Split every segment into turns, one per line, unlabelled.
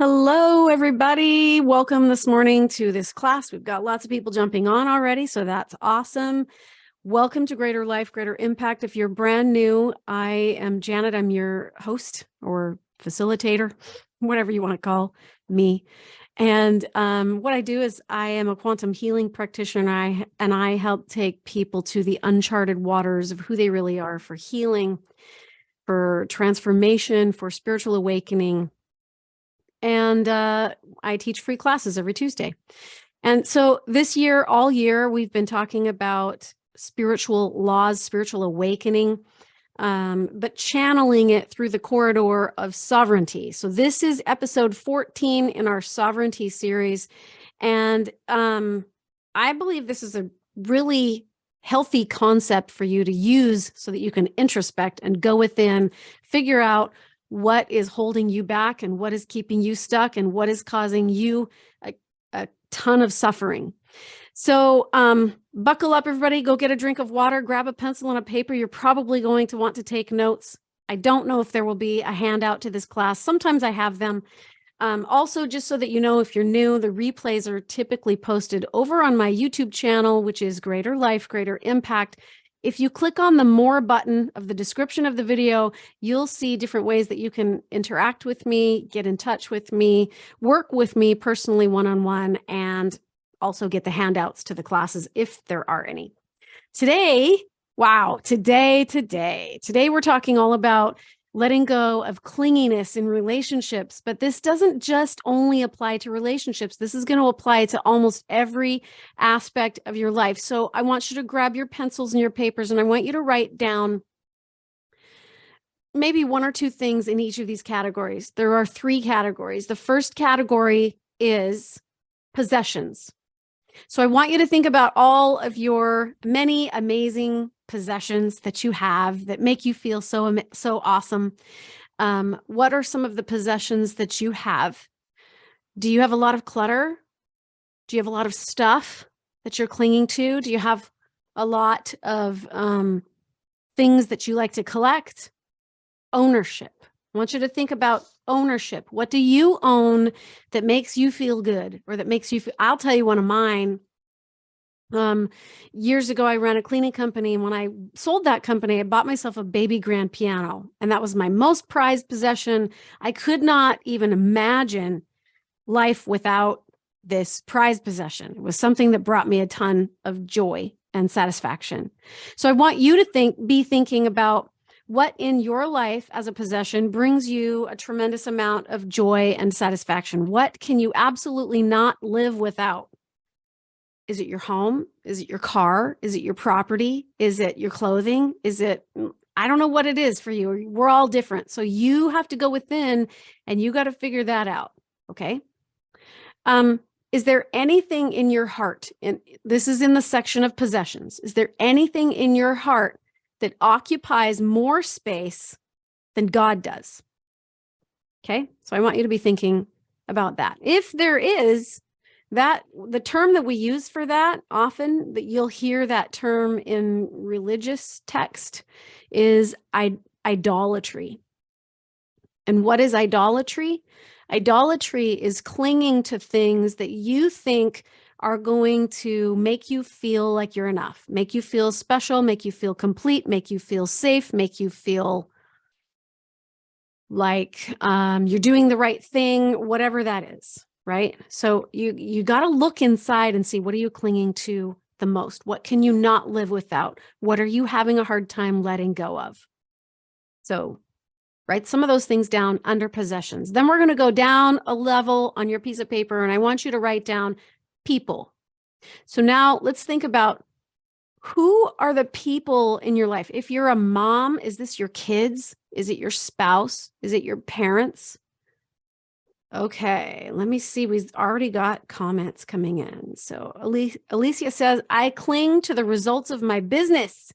Hello, everybody. Welcome this morning to this class. We've got lots of people jumping on already, so that's awesome. Welcome to Greater Life, Greater Impact. If you're brand new, I am Janet. I'm your host or facilitator, whatever you want to call me. And what I do is I am a quantum healing practitioner, and I help take people to the uncharted waters of who they really are for healing, for transformation, for spiritual awakening. And I teach free classes every Tuesday. And so this year, all year, we've been talking about spiritual laws, spiritual awakening, but channeling it through the corridor of sovereignty. So this is episode 14 in our sovereignty series. And I believe this is a really healthy concept for you to use so that you can introspect and go within, figure out what is holding you back and what is keeping you stuck and what is causing you a ton of suffering. So buckle up, everybody. Go get a drink of water, grab a pencil and a paper. You're probably going to want to take notes. I don't know if there will be a handout to this class. Sometimes I have them. Also, just so that you know, if you're new, the replays are typically posted over on my YouTube channel, which is Greater Life, Greater Impact. If you click on the More button of the description of the video, you'll see different ways that you can interact with me, get in touch with me, work with me personally one-on-one, and also get the handouts to the classes if there are any. Today, today we're talking all about letting go of clinginess in relationships, but this doesn't just only apply to relationships. This is going to apply to almost every aspect of your life. So I want you to grab your pencils and your papers, and I want you to write down maybe one or two things in each of these categories. There are three categories. The first category is possessions. So I want you to think about all of your many amazing possessions that you have that make you feel so awesome. What are some of the possessions that you have? Do you have a lot of clutter? Do you have a lot of stuff that you're clinging to? Do you have a lot of things that you like to collect? Ownership. I want you to think about ownership. What do you own that makes you feel good or that makes you feel? I'll tell you one of mine. Years ago, I ran a cleaning company, and when I sold that company, I bought myself a baby grand piano, and that was my most prized possession. I could not even imagine life without this prized possession. It was something that brought me a ton of joy and satisfaction. So I want you to be thinking about what in your life as a possession brings you a tremendous amount of joy and satisfaction. What can you absolutely not live without? Is it your home? Is it your car? Is it your property? Is it your clothing? Is it, I don't know what it is for you. We're all different. So you have to go within and you got to figure that out. Okay. Is there anything in your heart? And this is in the section of possessions. Is there anything in your heart that occupies more space than God does? Okay. So I want you to be thinking about that. If there is, that the term that we use for that often, that you'll hear that term in religious text, is idolatry. And what is idolatry? Idolatry is clinging to things that you think are going to make you feel like you're enough, make you feel special, make you feel complete, make you feel safe, make you feel like you're doing the right thing, whatever that is. Right? So you got to look inside and see, what are you clinging to the most? What can you not live without? What are you having a hard time letting go of? So write some of those things down under possessions. Then we're going to go down a level on your piece of paper, and I want you to write down people. So now let's think about, who are the people in your life? If you're a mom, is this your kids? Is it your spouse? Is it your parents? Okay, let me see. We've already got comments coming in. So Alicia says, I cling to the results of my business.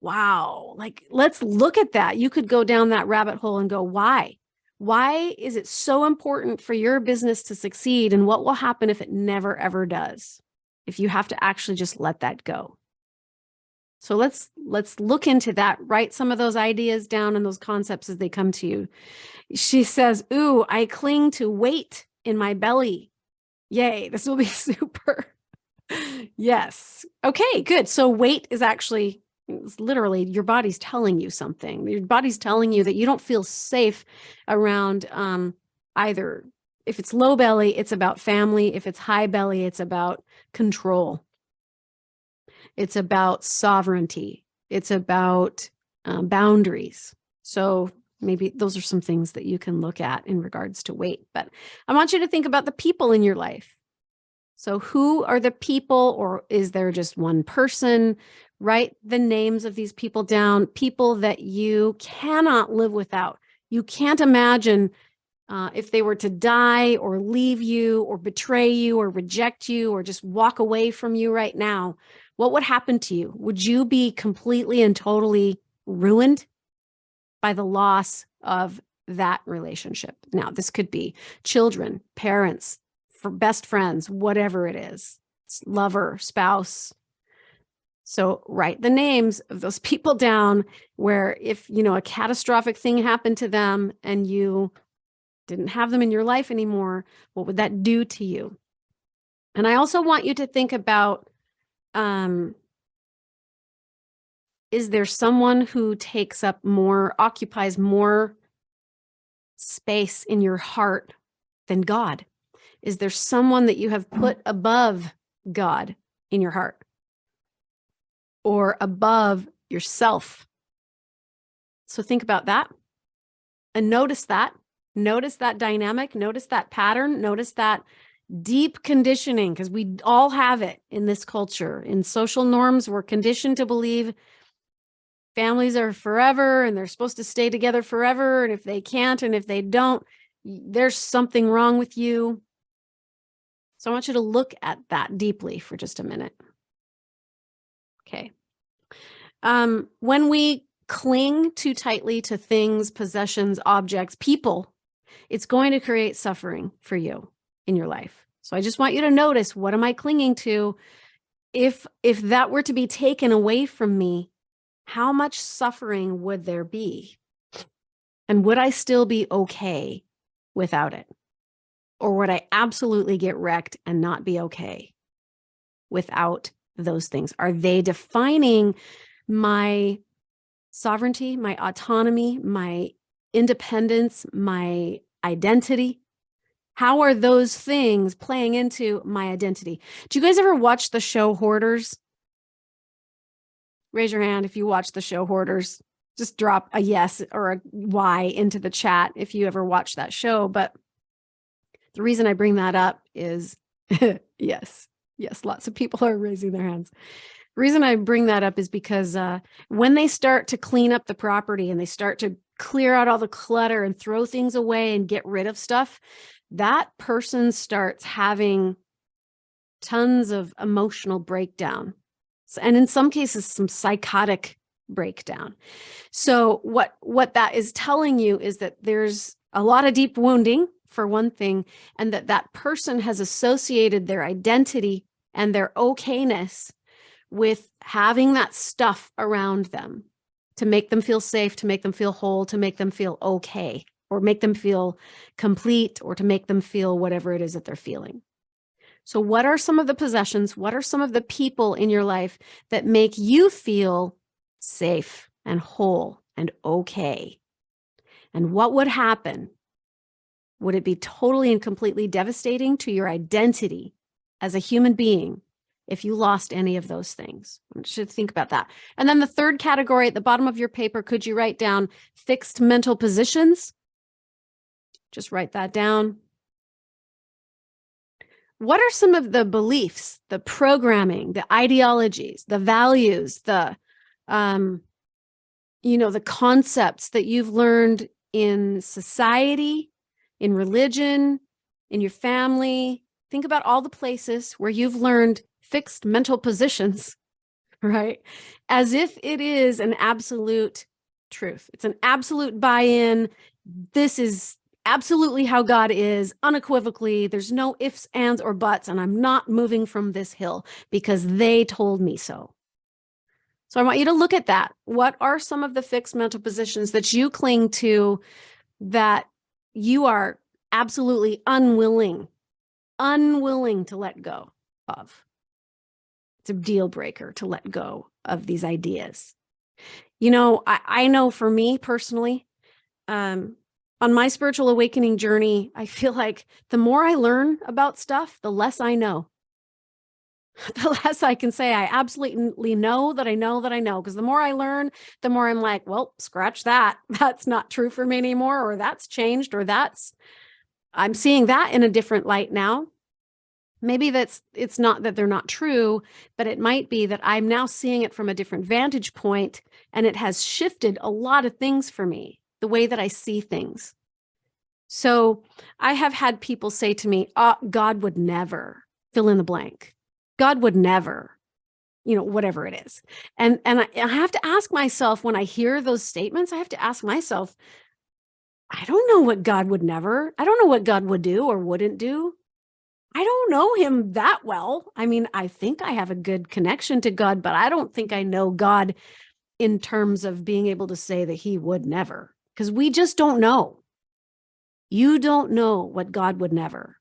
Wow. Like, let's look at that. You could go down that rabbit hole and go, why? Why is it so important for your business to succeed? And what will happen if it never, ever does? If you have to actually just let that go. So let's look into that. Write some of those ideas down and those concepts as they come to you. She says, ooh, I cling to weight in my belly. Yay, this will be super. Yes. Okay, good. So weight is actually, it's literally your body's telling you something. Your body's telling you that you don't feel safe around either. If it's low belly, it's about family. If it's high belly, it's about control. It's about sovereignty. It's about boundaries. So maybe those are some things that you can look at in regards to weight. But I want you to think about the people in your life. So who are the people, or is there just one person? Write the names of these people down, people that you cannot live without. You can't imagine if they were to die or leave you or betray you or reject you or just walk away from you right now. What would happen to you? Would you be completely and totally ruined by the loss of that relationship? Now, this could be children, parents, for best friends, whatever it is, lover, spouse. So write the names of those people down where if, a catastrophic thing happened to them and you didn't have them in your life anymore, what would that do to you? And I also want you to think about, is there someone who occupies more space in your heart than God? Is there someone that you have put above God in your heart or above yourself? So think about that and notice that. Notice that dynamic. Notice that pattern. Notice that deep conditioning, because we all have it in this culture. In social norms, we're conditioned to believe families are forever and they're supposed to stay together forever. And if they can't, and if they don't, there's something wrong with you. So I want you to look at that deeply for just a minute. Okay. When we cling too tightly to things, possessions, objects, people, it's going to create suffering for you in your life. So I just want you to notice, what am I clinging to? If that were to be taken away from me, how much suffering would there be? And would I still be okay without it? Or would I absolutely get wrecked and not be okay without those things? Are they defining my sovereignty, my autonomy, my independence, my identity? How are those things playing into my identity? Do you guys ever watch the show Hoarders? Raise your hand if you watch the show Hoarders. Just drop a yes or a Y into the chat if you ever watch that show. But the reason I bring that up is, yes, lots of people are raising their hands. The reason I bring that up is because when they start to clean up the property and they start to clear out all the clutter and throw things away and get rid of stuff, that person starts having tons of emotional breakdown. And in some cases, some psychotic breakdown. So what that is telling you is that there's a lot of deep wounding, for one thing, and that person has associated their identity and their okayness with having that stuff around them to make them feel safe, to make them feel whole, to make them feel okay, or make them feel complete, or to make them feel whatever it is that they're feeling. So what are some of the possessions? What are some of the people in your life that make you feel safe and whole and okay? And what would happen? Would it be totally and completely devastating to your identity as a human being if you lost any of those things? You should think about that. And then the third category at the bottom of your paper, could you write down fixed mental positions? Just write that down. What are some of the beliefs, the programming, the ideologies, the values, the concepts that you've learned in society, in religion, in your family? Think about all the places where you've learned fixed mental positions, right? As if it is an absolute truth. It's an absolute buy-in. This is absolutely how God is, unequivocally. There's no ifs, ands, or buts, and I'm not moving from this hill because they told me so. So I want you to look at that. What are some of the fixed mental positions that you cling to that you are absolutely unwilling to let go of? It's a deal breaker to let go of these ideas. You know, I know for me personally, on my spiritual awakening journey, I feel like the more I learn about stuff, the less I know. The less I can say I absolutely know that I know that I know. Because the more I learn, the more I'm like, well, scratch that. That's not true for me anymore, or that's changed, or I'm seeing that in a different light now. Maybe it's not that they're not true, but it might be that I'm now seeing it from a different vantage point, and it has shifted a lot of things for me, the way that I see things. So I have had people say to me, God would never fill in the blank. God would never, whatever it is. And I have to ask myself, when I hear those statements, I have to ask myself, I don't know what God would never, I don't know what God would do or wouldn't do. I don't know him that well. I mean, I think I have a good connection to God, but I don't think I know God in terms of being able to say that he would never, because we just don't know. You don't know what God would never.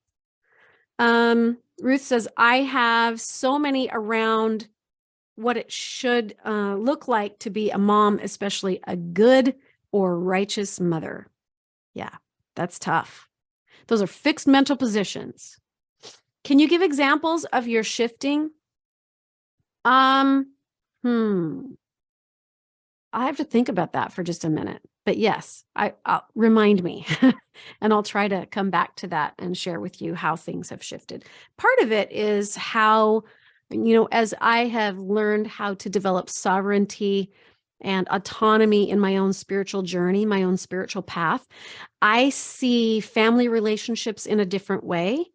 Ruth says, I have so many around what it should look like to be a mom, especially a good or righteous mother. Yeah, that's tough. Those are fixed mental positions. Can you give examples of your shifting? I have to think about that for just a minute. But yes, I'll remind me and I'll try to come back to that and share with you how things have shifted. Part of it is how, as I have learned how to develop sovereignty and autonomy in my own spiritual journey, my own spiritual path, I see family relationships in a different way.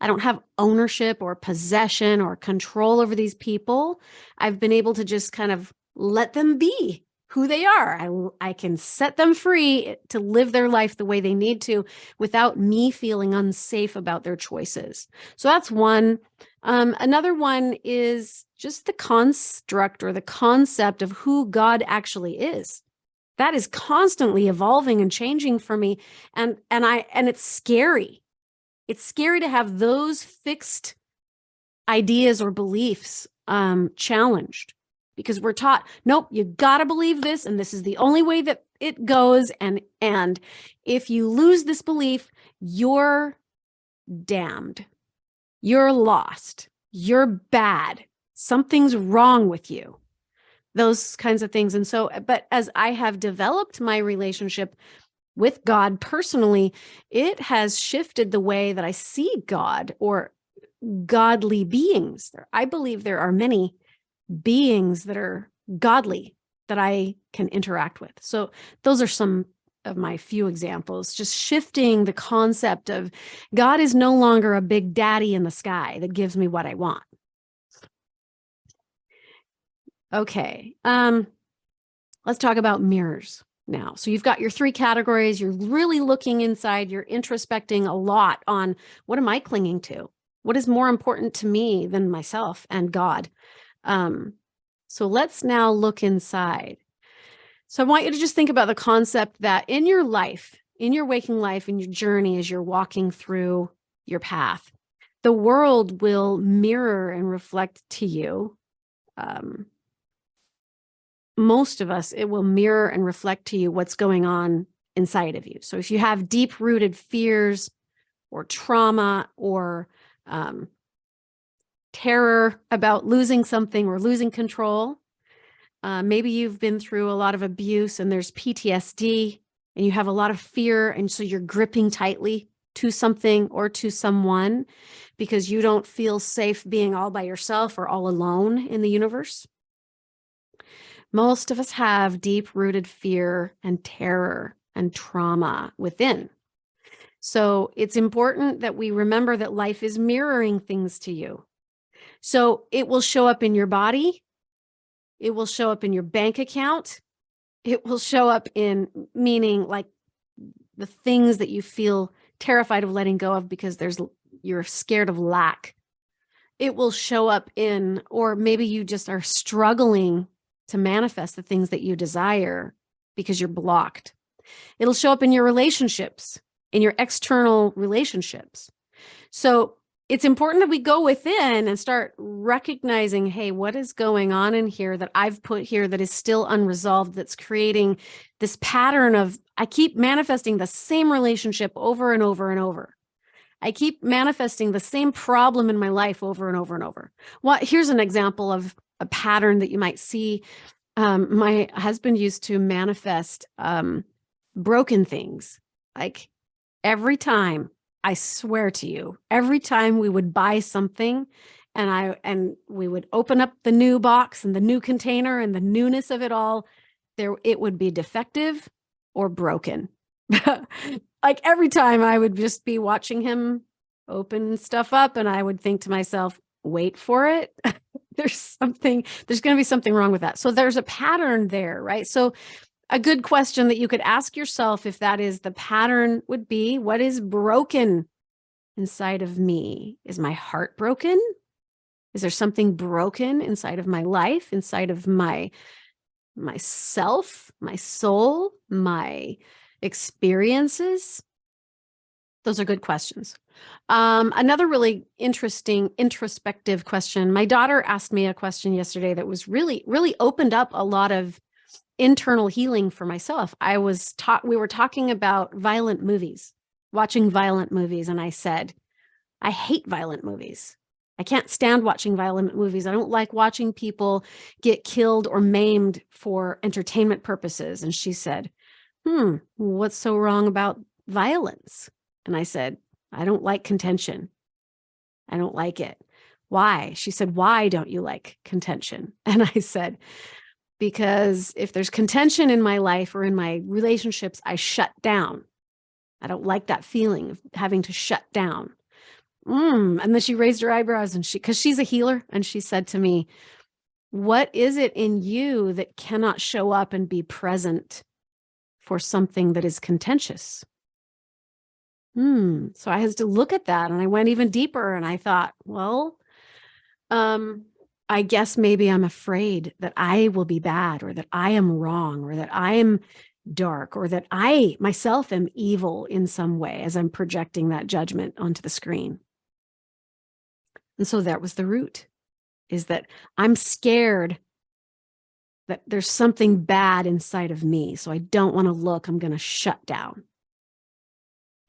I don't have ownership or possession or control over these people. I've been able to just kind of let them be who they are. I can set them free to live their life the way they need to without me feeling unsafe about their choices. So that's one. Another one is just the construct or the concept of who God actually is. That is constantly evolving and changing for me. And it's scary. It's scary to have those fixed ideas or beliefs challenged, because we're taught, nope, you got to believe this, and this is the only way that it goes. And if you lose this belief, you're damned. You're lost. You're bad. Something's wrong with you. Those kinds of things. And so, but as I have developed my relationship with God personally, it has shifted the way that I see God or godly beings. I believe there are many beings that are godly that I can interact with. So those are some of my few examples, just shifting the concept of God is no longer a big daddy in the sky that gives me what I want. Okay. Let's talk about mirrors now. So you've got your three categories. You're really looking inside. You're introspecting a lot on, what am I clinging to? What is more important to me than myself and God? So let's now look inside. So I want you to just think about the concept that in your life, in your waking life, in your journey, as you're walking through your path, the world will mirror and reflect to you. Most of us, it will mirror and reflect to you what's going on inside of you. So if you have deep-rooted fears or trauma or terror about losing something or losing control, maybe you've been through a lot of abuse and there's PTSD and you have a lot of fear, and so you're gripping tightly to something or to someone because you don't feel safe being all by yourself or all alone in the universe. Most of us have deep-rooted fear and terror and trauma within. So it's important that we remember that life is mirroring things to you. So it will show up in your body. It will show up in your bank account. It will show up in, meaning like the things that you feel terrified of letting go of because you're scared of lack. It will show up in, or maybe you just are struggling to manifest the things that you desire because you're blocked. It'll show up in your relationships, in your external relationships. So it's important that we go within and start recognizing, hey, what is going on in here that I've put here that is still unresolved, that's creating this pattern of, I keep manifesting the same relationship over and over and over. I keep manifesting the same problem in my life over and over and over. Well, here's an example of a pattern that you might see. My husband used to manifest broken things. Like every time, I swear to you, every time we would buy something and we would open up the new box and the new container and the newness of it all, it would be defective or broken. Like every time I would just be watching him open stuff up and I would think to myself, wait for it. There's going to be something wrong with that. So there's a pattern there, right? So a good question that you could ask yourself, if that is the pattern, would be, what is broken inside of me? Is my heart broken? Is there something broken inside of my life, inside of myself, my soul, my experiences? Those are good questions. Another really interesting, introspective question. My daughter asked me a question yesterday that was really, really opened up a lot of internal healing for myself. We were talking about violent movies, watching violent movies. And I said, I hate violent movies. I can't stand watching violent movies. I don't like watching people get killed or maimed for entertainment purposes. And she said, what's so wrong about violence? And I said, I don't like contention. I don't like it. Why? She said, why don't you like contention? And I said, because if there's contention in my life or in my relationships, I shut down. I don't like that feeling of having to shut down. And then she raised her eyebrows because she's a healer. And she said to me, what is it in you that cannot show up and be present for something that is contentious? So I had to look at that and I went even deeper and I thought, well, I guess maybe I'm afraid that I will be bad or that I am wrong or that I am dark or that I myself am evil in some way as I'm projecting that judgment onto the screen. And so that was the root, is that I'm scared that there's something bad inside of me. So I don't want to look. I'm going to shut down.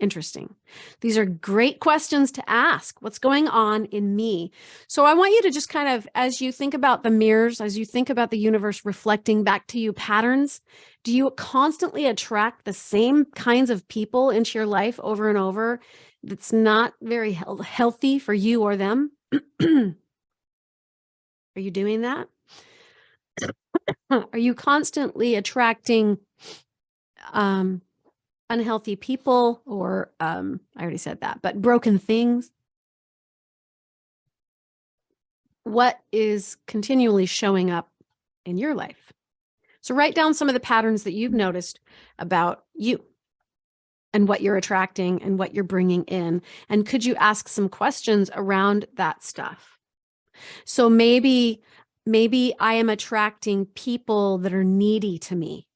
Interesting. These are great questions to ask. What's going on in me? So I want you to just kind of, as you think about the mirrors, as you think about the universe reflecting back to you patterns, do you constantly attract the same kinds of people into your life over and over that's not very healthy for you or them? Are you doing that? Are you constantly attracting unhealthy people or, I already said that, but broken things? What is continually showing up in your life? So write down some of the patterns that you've noticed about you and what you're attracting and what you're bringing in. And could you ask some questions around that stuff? So maybe I am attracting people that are needy to me.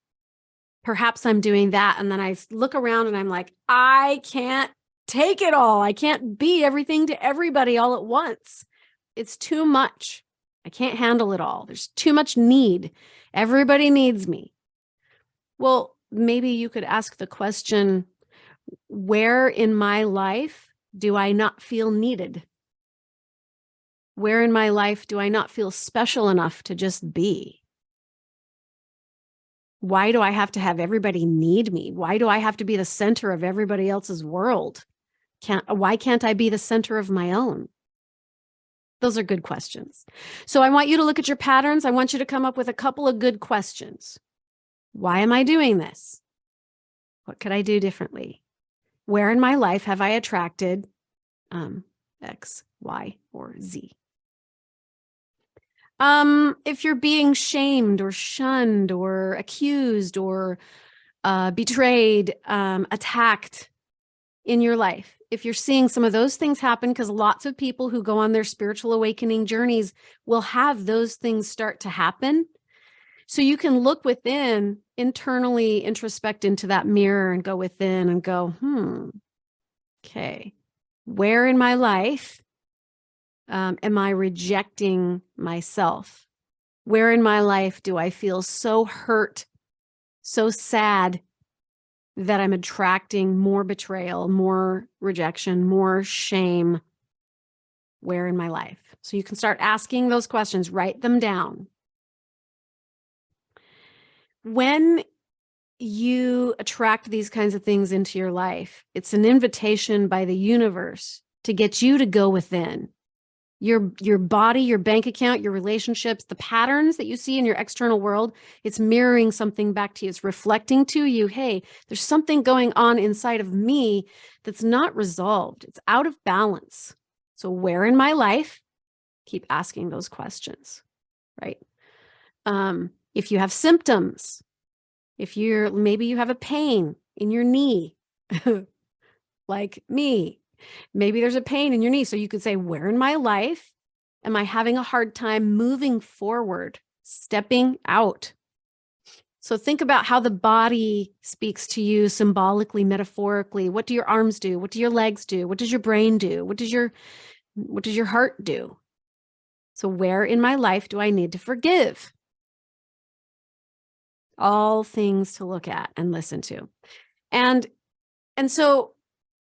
Perhaps I'm doing that. And then I look around and I'm like, I can't take it all. I can't be everything to everybody all at once. It's too much. I can't handle it all. There's too much need. Everybody needs me. Well, maybe you could ask the question, where in my life do I not feel needed? Where in my life do I not feel special enough to just be? Why do I have to have everybody need me? Why do I have to be the center of everybody else's world? Why can't I be the center of my own? Those are good questions. So I want you to look at your patterns. I want you to come up with a couple of good questions. Why am I doing this? What could I do differently? Where in my life have I attracted X, Y, or Z? If you're being shamed or shunned or accused or betrayed, attacked in your life, if you're seeing some of those things happen, because lots of people who go on their spiritual awakening journeys will have those things start to happen, So you can look within, internally introspect into that mirror and go within and go, okay, where in my life am I rejecting myself? Where in my life do I feel so hurt, so sad that I'm attracting more betrayal, more rejection, more shame? Where in my life? So you can start asking those questions, write them down. When you attract these kinds of things into your life, it's an invitation by the universe to get you to go within. Your body, your bank account, your relationships, the patterns that you see in your external world, it's mirroring something back to you. It's reflecting to you, hey, there's something going on inside of me that's not resolved. It's out of balance. So where in my life? Keep asking those questions, right? If you have symptoms, maybe you have a pain in your knee, like me, maybe there's a pain in your knee. So you could say, where in my life am I having a hard time moving forward, stepping out? So think about how the body speaks to you symbolically, metaphorically. What do your arms do? What do your legs do? What does your brain do? What does your heart do? So where in my life do I need to forgive? All things to look at and listen to. And so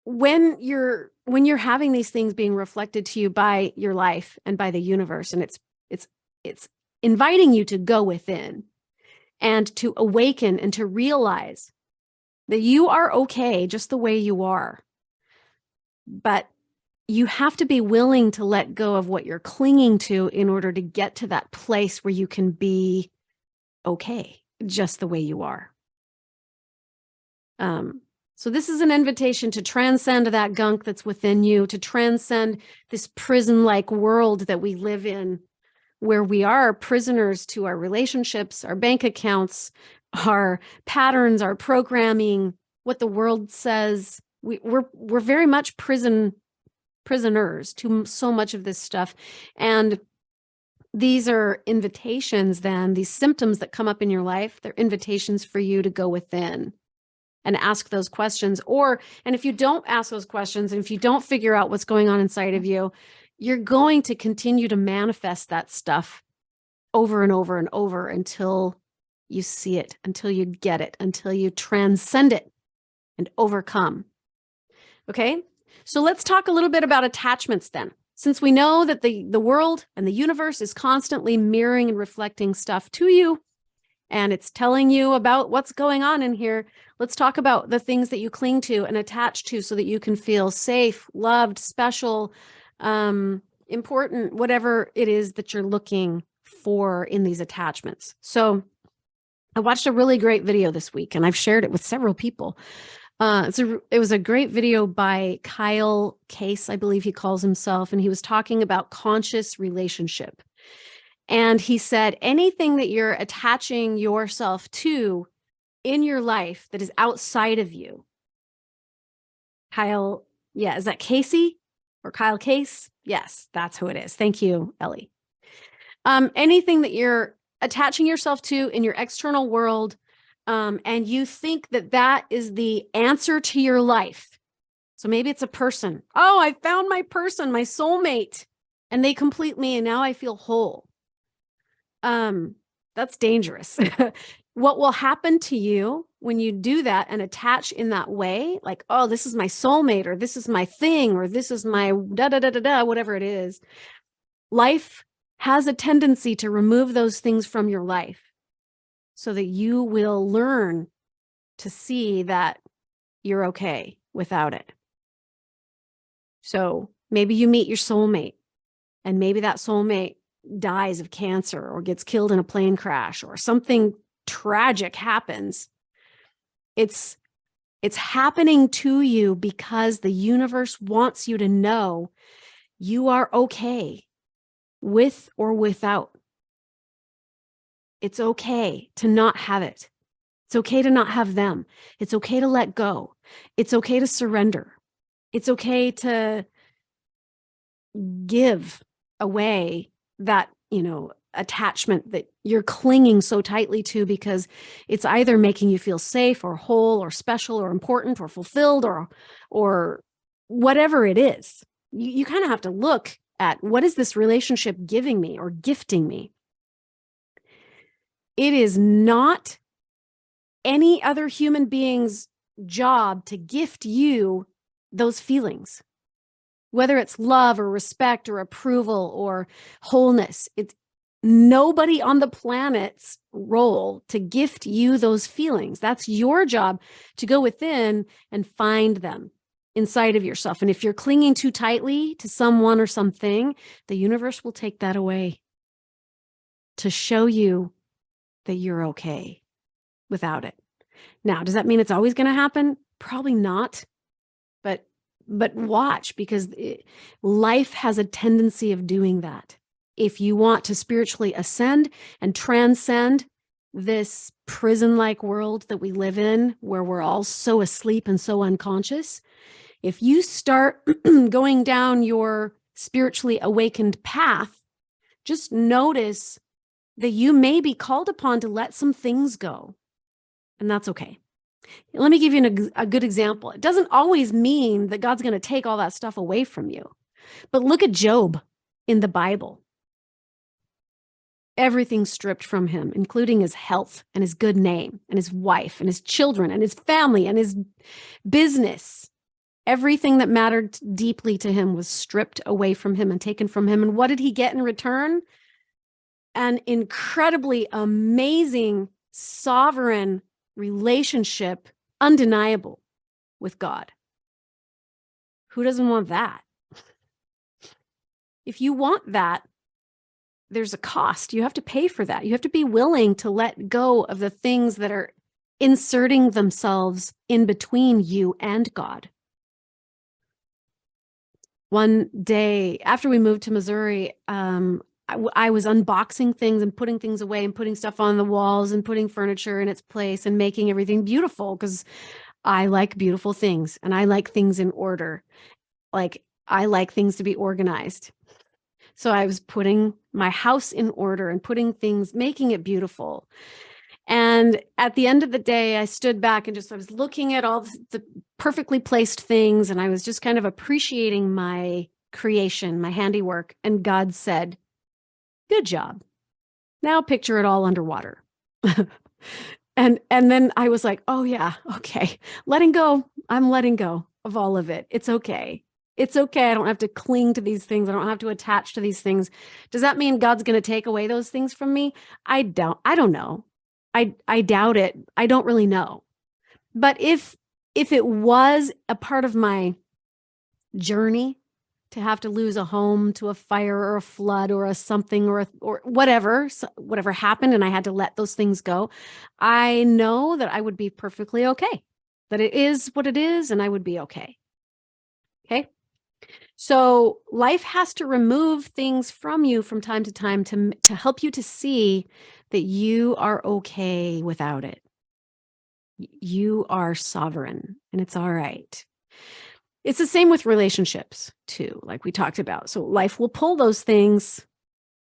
when you're having these things being reflected to you by your life and by the universe, and it's inviting you to go within and to awaken and to realize that you are okay just the way you are. But you have to be willing to let go of what you're clinging to in order to get to that place where you can be okay just the way you are. So this is an invitation to transcend that gunk that's within you, to transcend this prison-like world that we live in, where we are prisoners to our relationships, our bank accounts, our patterns, our programming, what the world says. We're very much prisoners to so much of this stuff. And these are invitations then, these symptoms that come up in your life, they're invitations for you to go within and ask those questions. And if you don't ask those questions, and if you don't figure out what's going on inside of you, you're going to continue to manifest that stuff over and over and over until you see it, until you get it, until you transcend it and overcome. Okay? So let's talk a little bit about attachments then. Since we know that the world and the universe is constantly mirroring and reflecting stuff to you, and it's telling you about what's going on in here, let's talk about the things that you cling to and attach to so that you can feel safe, loved, special, important, whatever it is that you're looking for in these attachments. So I watched a really great video this week, and I've shared it with several people. It was a great video by Kyle Case, I believe he calls himself, and he was talking about conscious relationship. And he said, anything that you're attaching yourself to in your life that is outside of you. Kyle, is that Casey or Kyle Case? Yes, that's who it is. Thank you, Ellie. Anything that you're attaching yourself to in your external world, and you think that that is the answer to your life. So maybe it's a person. Oh, I found my person, my soulmate, and they complete me, and now I feel whole. That's dangerous. What will happen to you when you do that and attach in that way, like, oh, this is my soulmate, or this is my thing, or this is my da-da-da-da-da, whatever it is. Life has a tendency to remove those things from your life so that you will learn to see that you're okay without it. So maybe you meet your soulmate, and maybe that soulmate dies of cancer or gets killed in a plane crash or something tragic happens. It's happening to you because the universe wants you to know you are okay with or without. It's okay to not have it. It's okay to not have them. It's okay to let go. It's okay to surrender. It's okay to give away that, attachment that you're clinging so tightly to because it's either making you feel safe or whole or special or important or fulfilled or whatever it is. You kind of have to look at, what is this relationship giving me or gifting me? It is not any other human being's job to gift you those feelings, whether it's love or respect or approval or wholeness. It's nobody on the planet's role to gift you those feelings. That's your job, to go within and find them inside of yourself. And if you're clinging too tightly to someone or something, the universe will take that away to show you that you're okay without it. Now, does that mean it's always going to happen? Probably not. But watch, because life has a tendency of doing that. If you want to spiritually ascend and transcend this prison-like world that we live in, where we're all so asleep and so unconscious, if you start going down your spiritually awakened path, just notice that you may be called upon to let some things go, and that's okay. Let me give you a good example. It doesn't always mean that God's going to take all that stuff away from you. But look at Job in the Bible. Everything stripped from him, including his health and his good name and his wife and his children and his family and his business. Everything that mattered deeply to him was stripped away from him and taken from him. And what did he get in return? An incredibly amazing, sovereign relationship, undeniable, with God. Who doesn't want that? If you want that, there's a cost. You have to pay for that. You have to be willing to let go of the things that are inserting themselves in between you and God. One day after we moved to Missouri, I was unboxing things and putting things away and putting stuff on the walls and putting furniture in its place and making everything beautiful, because I like beautiful things and I like things in order. Like, I like things to be organized. So I was putting my house in order and putting things, making it beautiful. And at the end of the day, I stood back and I was looking at all the perfectly placed things, and I was just kind of appreciating my creation, my handiwork. And God said, "Good job. Now picture it all underwater." And then I was like, "Oh yeah, okay. Letting go. I'm letting go of all of it. It's okay. It's okay. I don't have to cling to these things. I don't have to attach to these things." Does that mean God's going to take away those things from me? I don't know. I doubt it. I don't really know. But if it was a part of my journey to have to lose a home to a fire or a flood or a something or whatever happened, and I had to let those things go, I know that I would be perfectly okay, that it is what it is, and I would be okay. Okay. So life has to remove things from you from time to time to help you to see that you are okay without it. You are sovereign, and it's all right. It's the same with relationships too, like we talked about. So life will pull those things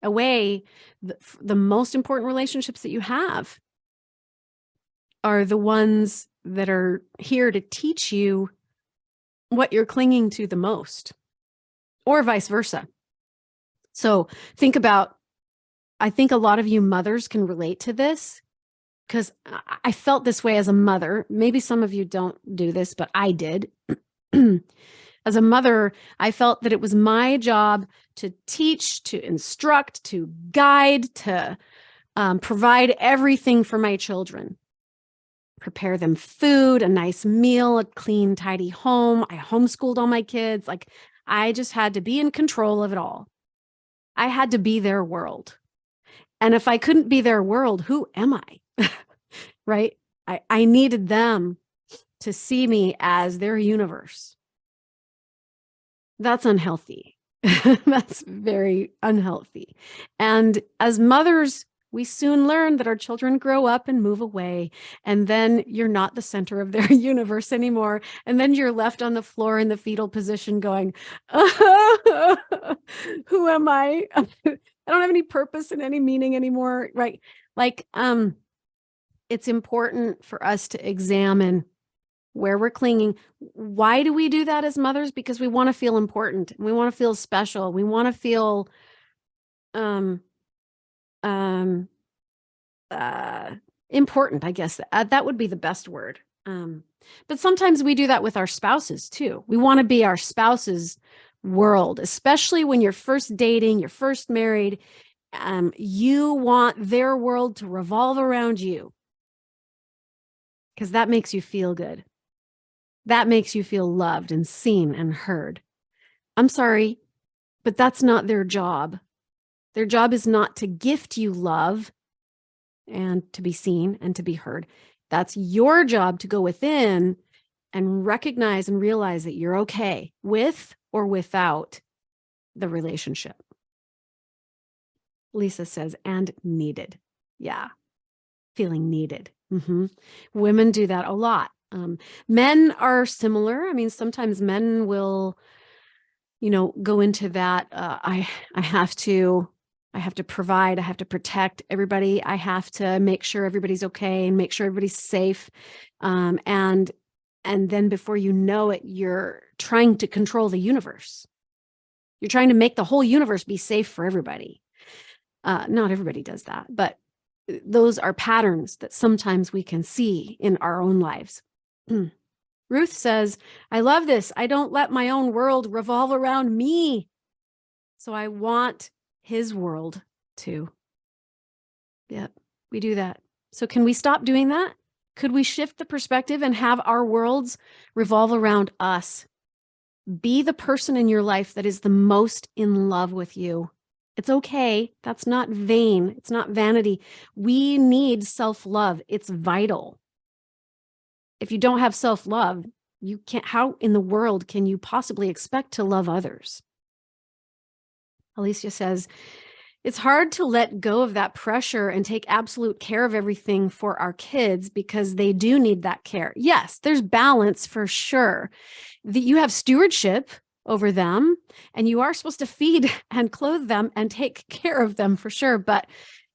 away. The most important relationships that you have are the ones that are here to teach you what you're clinging to the most, or vice versa. So think about, I think a lot of you mothers can relate to this, because I felt this way as a mother. Maybe some of you don't do this, but I did. As a mother, I felt that it was my job to teach, to instruct, to guide, to provide everything for my children. Prepare them food, a nice meal, a clean, tidy home. I homeschooled all my kids. Like, I just had to be in control of it all. I had to be their world. And if I couldn't be their world, who am I? Right? I needed them to see me as their universe. That's unhealthy. That's very unhealthy. And as mothers, We soon learn that our children grow up and move away, and then you're not the center of their universe anymore. And then you're left on the floor in the fetal position going, who am I? I don't have any purpose and any meaning anymore, right? Like, it's important for us to examine where we're clinging. Why do we do that as mothers? Because we want to feel important. We want to feel special. We want to feel important, I guess. That would be the best word. But sometimes we do that with our spouses too. We want to be our spouse's world, especially when you're first dating, you're first married. You want their world to revolve around you because that makes you feel good. That makes you feel loved and seen and heard. I'm sorry, but that's not their job. Their job is not to gift you love and to be seen and to be heard. That's your job to go within and recognize and realize that you're okay with or without the relationship. Lisa says, and needed. Yeah, feeling needed. Women do that a lot. Men are similar. I mean, sometimes men will, go into that. I have to provide, I have to protect everybody. I have to make sure everybody's okay and make sure everybody's safe. And then before you know it, you're trying to control the universe. You're trying to make the whole universe be safe for everybody. Not everybody does that, but those are patterns that sometimes we can see in our own lives. Ruth says, I love this. I don't let my own world revolve around me. So I want his world too. Yep, we do that. So can we stop doing that? Could we shift the perspective and have our worlds revolve around us? Be the person in your life that is the most in love with you. It's okay. That's not vain. It's not vanity. We need self-love. It's vital. If you don't have self-love, you can't, how in the world can you possibly expect to love others? Alicia says, it's hard to let go of that pressure and take absolute care of everything for our kids because they do need that care. Yes, there's balance for sure. You have stewardship over them and you are supposed to feed and clothe them and take care of them for sure. But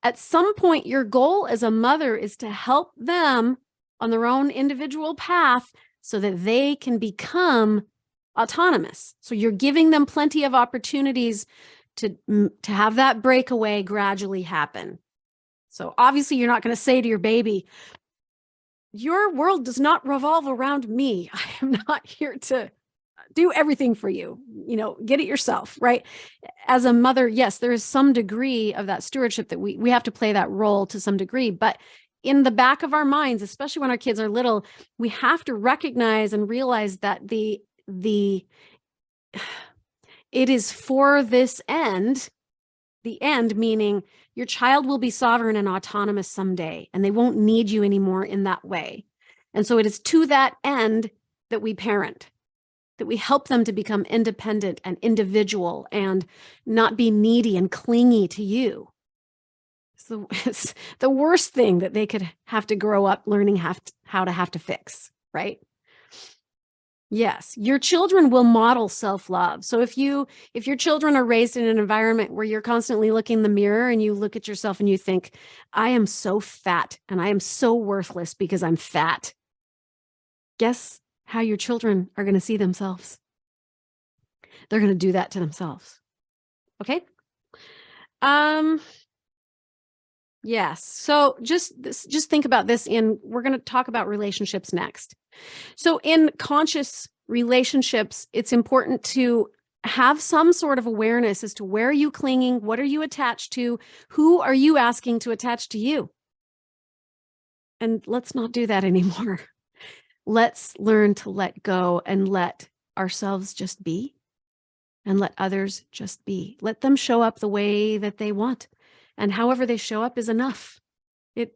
at some point, your goal as a mother is to help them on their own individual path so that they can become autonomous. So you're giving them plenty of opportunities to have that breakaway gradually happen. So obviously you're not going to say to your baby, your world does not revolve around me. I am not here to do everything for you. Get it yourself, right? As a mother, yes, there is some degree of that stewardship that we have to play that role to some degree, but in the back of our minds, especially when our kids are little, we have to recognize and realize that it is for this end, the end meaning your child will be sovereign and autonomous someday, and they won't need you anymore in that way. And so it is to that end that we parent, that we help them to become independent and individual and not be needy and clingy to you. So it's the worst thing that they could have to grow up learning how to have to fix, right? Yes, your children will model self-love. So if your children are raised in an environment where you're constantly looking in the mirror and you look at yourself and you think, I am so fat and I am so worthless because I'm fat. Guess how your children are going to see themselves? They're going to do that to themselves. Okay? Yes. So just think about this we're going to talk about relationships next. So in conscious relationships, it's important to have some sort of awareness as to where are you clinging? What are you attached to? Who are you asking to attach to you? And let's not do that anymore. Let's learn to let go and let ourselves just be and let others just be. Let them show up the way that they want. And however they show up is enough.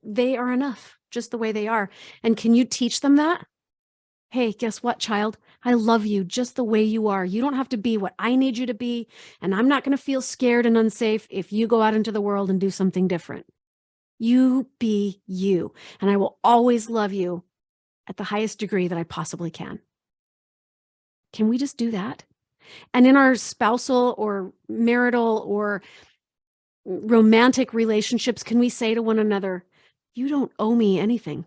They are enough, just the way they are. And can you teach them that? Hey, guess what, child? I love you just the way you are. You don't have to be what I need you to be. And I'm not going to feel scared and unsafe if you go out into the world and do something different. You be you, and I will always love you at the highest degree that I possibly can. Can we just do that? And in our spousal or marital or romantic relationships, can we say to one another, you don't owe me anything.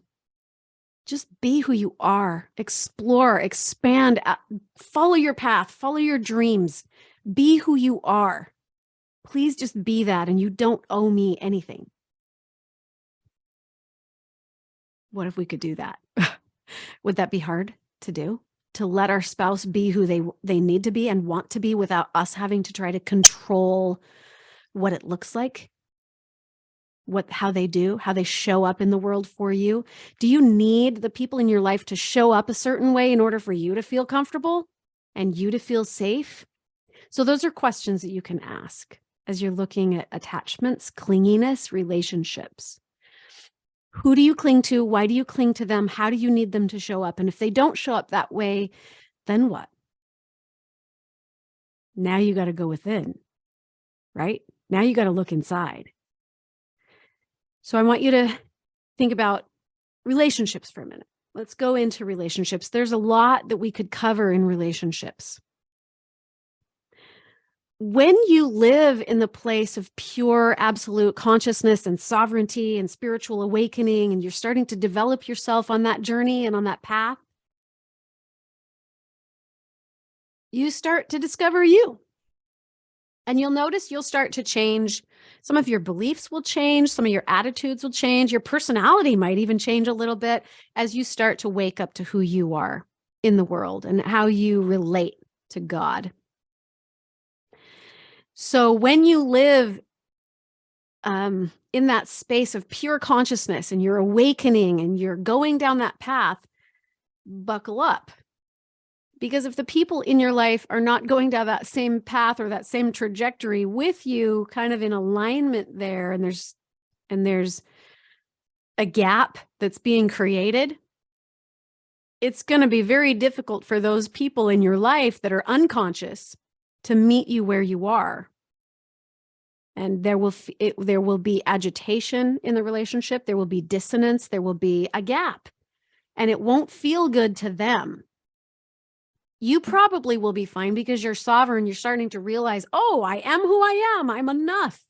Just be who you are, explore, expand, follow your path, follow your dreams, be who you are. Please just be that, and you don't owe me anything. What if we could do that? Would that be hard to do? To let our spouse be who they need to be and want to be without us having to try to control what it looks like, how they show up in the world for you? Do you need the people in your life to show up a certain way in order for you to feel comfortable and you to feel safe? So those are questions that you can ask as you're looking at attachments, clinginess, relationships. Who do you cling to? Why do you cling to them? How do you need them to show up? And if they don't show up that way, then what? Now you got to go within, right? Now you got to look inside. So I want you to think about relationships for a minute. Let's go into relationships. There's a lot that we could cover in relationships. When you live in the place of pure absolute consciousness and sovereignty and spiritual awakening, and you're starting to develop yourself on that journey and on that path, you start to discover you. And you'll notice you'll start to change. Some of your beliefs will change. Some of your attitudes will change. Your personality might even change a little bit as you start to wake up to who you are in the world and how you relate to God. So when you live in that space of pure consciousness and you're awakening and you're going down that path, buckle up. Because if the people in your life are not going down that same path or that same trajectory with you, kind of in alignment there, and there's a gap that's being created, it's going to be very difficult for those people in your life that are unconscious to meet you where you are. And there will be agitation in the relationship. There will be dissonance. There will be a gap, and it won't feel good to them. You probably will be fine because you're sovereign. You're starting to realize, oh, I am who I am. I'm enough.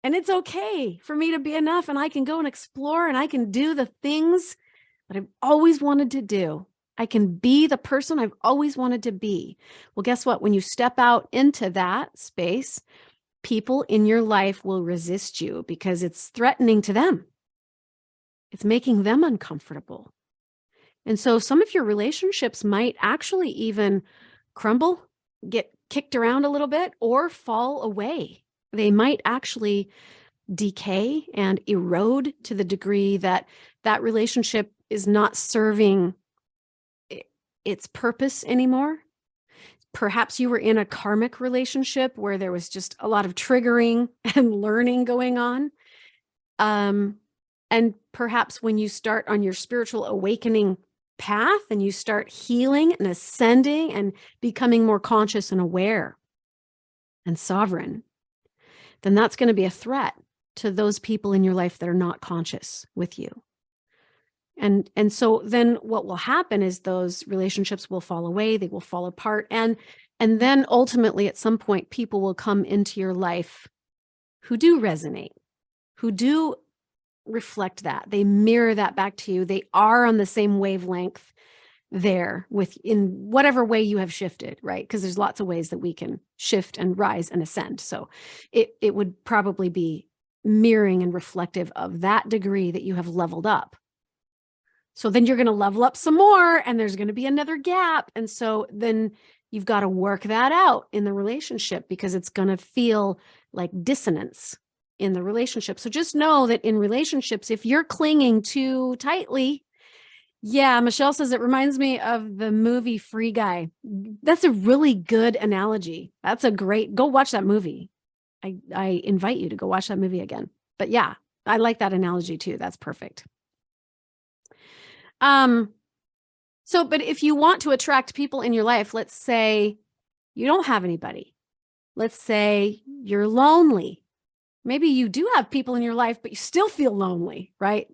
And it's okay for me to be enough. And I can go and explore and I can do the things that I've always wanted to do. I can be the person I've always wanted to be. Well, guess what? When you step out into that space, people in your life will resist you because it's threatening to them. It's making them uncomfortable. And so some of your relationships might actually even crumble, get kicked around a little bit, or fall away. They might actually decay and erode to the degree that that relationship is not serving its purpose anymore. Perhaps you were in a karmic relationship where there was just a lot of triggering and learning going on. And perhaps when you start on your spiritual awakening path and you start healing and ascending and becoming more conscious and aware and sovereign, then that's going to be a threat to those people in your life that are not conscious with you. And so then what will happen is those relationships will fall away, they will fall apart. And then ultimately at some point, people will come into your life who do resonate, who do reflect that. They mirror that back to you. They are on the same wavelength there in whatever way you have shifted, right? Because there's lots of ways that we can shift and rise and ascend. So it would probably be mirroring and reflective of that degree that you have leveled up. So then you're going to level up some more and there's going to be another gap. And so then you've got to work that out in the relationship because it's going to feel like dissonance in the relationship. So just know that in relationships, if you're clinging too tightly, yeah, Michelle says it reminds me of the movie Free Guy. That's a really good analogy. Go watch that movie. I invite you to go watch that movie again. But yeah, I like that analogy too. That's perfect. But if you want to attract people in your life, let's say you don't have anybody. Let's say you're lonely. Maybe you do have people in your life, but you still feel lonely, right?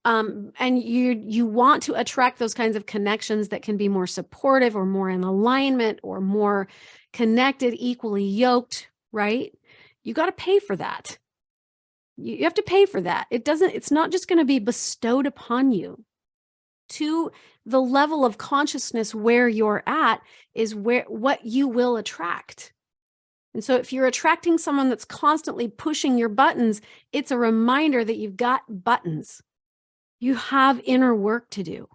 And you want to attract those kinds of connections that can be more supportive or more in alignment or more connected, equally yoked, right? You got to pay for that. You have to pay for that. It's not just going to be bestowed upon you. To the level of consciousness where you're at is what you will attract. And so if you're attracting someone that's constantly pushing your buttons, it's a reminder that you've got buttons. You have inner work to do.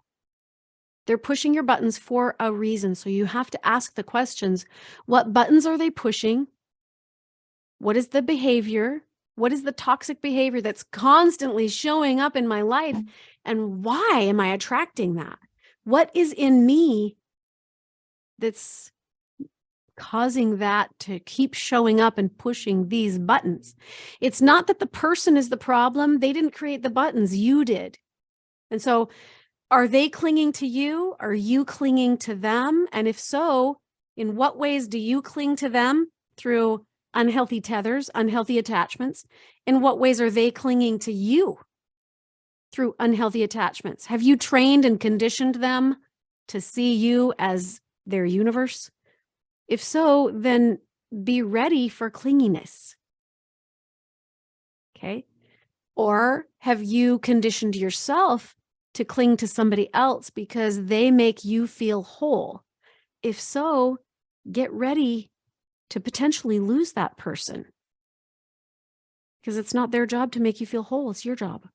They're pushing your buttons for a reason. So you have to ask the questions, what buttons are they pushing? What is the behavior? What is the toxic behavior that's constantly showing up in my life? And why am I attracting that? What is in me that's causing that to keep showing up and pushing these buttons? It's not that the person is the problem. They didn't create the buttons. You did. And so are they clinging to you? Are you clinging to them? And if so, in what ways do you cling to them? Through unhealthy tethers, unhealthy attachments. In what ways are they clinging to you? Through unhealthy attachments. Have you trained and conditioned them to see you as their universe? If so, then be ready for clinginess. Okay. Or have you conditioned yourself to cling to somebody else because they make you feel whole? If so, get ready to potentially lose that person, because it's not their job to make you feel whole. It's your job.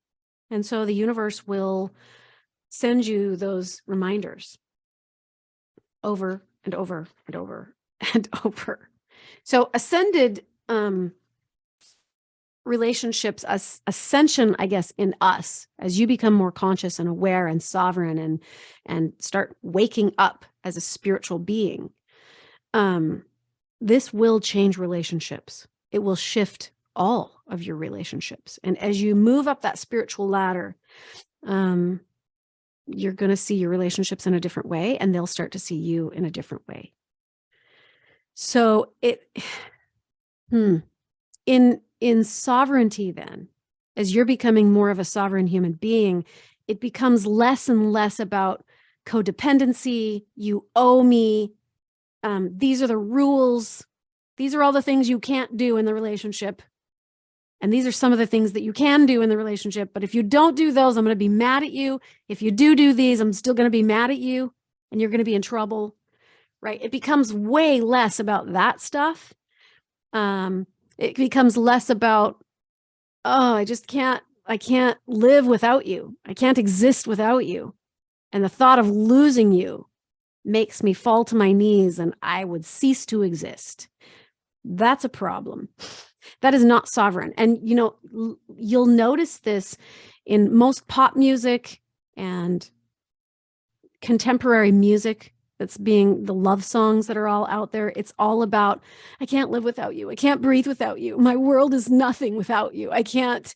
And so the universe will send you those reminders over and over and over and over. So ascended relationships, ascension, I guess, in us, as you become more conscious and aware and sovereign and start waking up as a spiritual being, this will change relationships. It will shift all of your relationships. And as you move up that spiritual ladder, you're going to see your relationships in a different way, and they'll start to see you in a different way. So in sovereignty, then, as you're becoming more of a sovereign human being, it becomes less and less about codependency. You owe me. These are the rules. These are all the things you can't do in the relationship. And these are some of the things that you can do in the relationship. But if you don't do those, I'm going to be mad at you. If you do these, I'm still going to be mad at you, and you're going to be in trouble, right? It becomes way less about that stuff. It becomes less about, oh, I can't live without you. I can't exist without you. And the thought of losing you makes me fall to my knees and I would cease to exist. That's a problem. That is not sovereign. And, you'll notice this in most pop music and contemporary music that's being the love songs that are all out there. It's all about, I can't live without you. I can't breathe without you. My world is nothing without you. I can't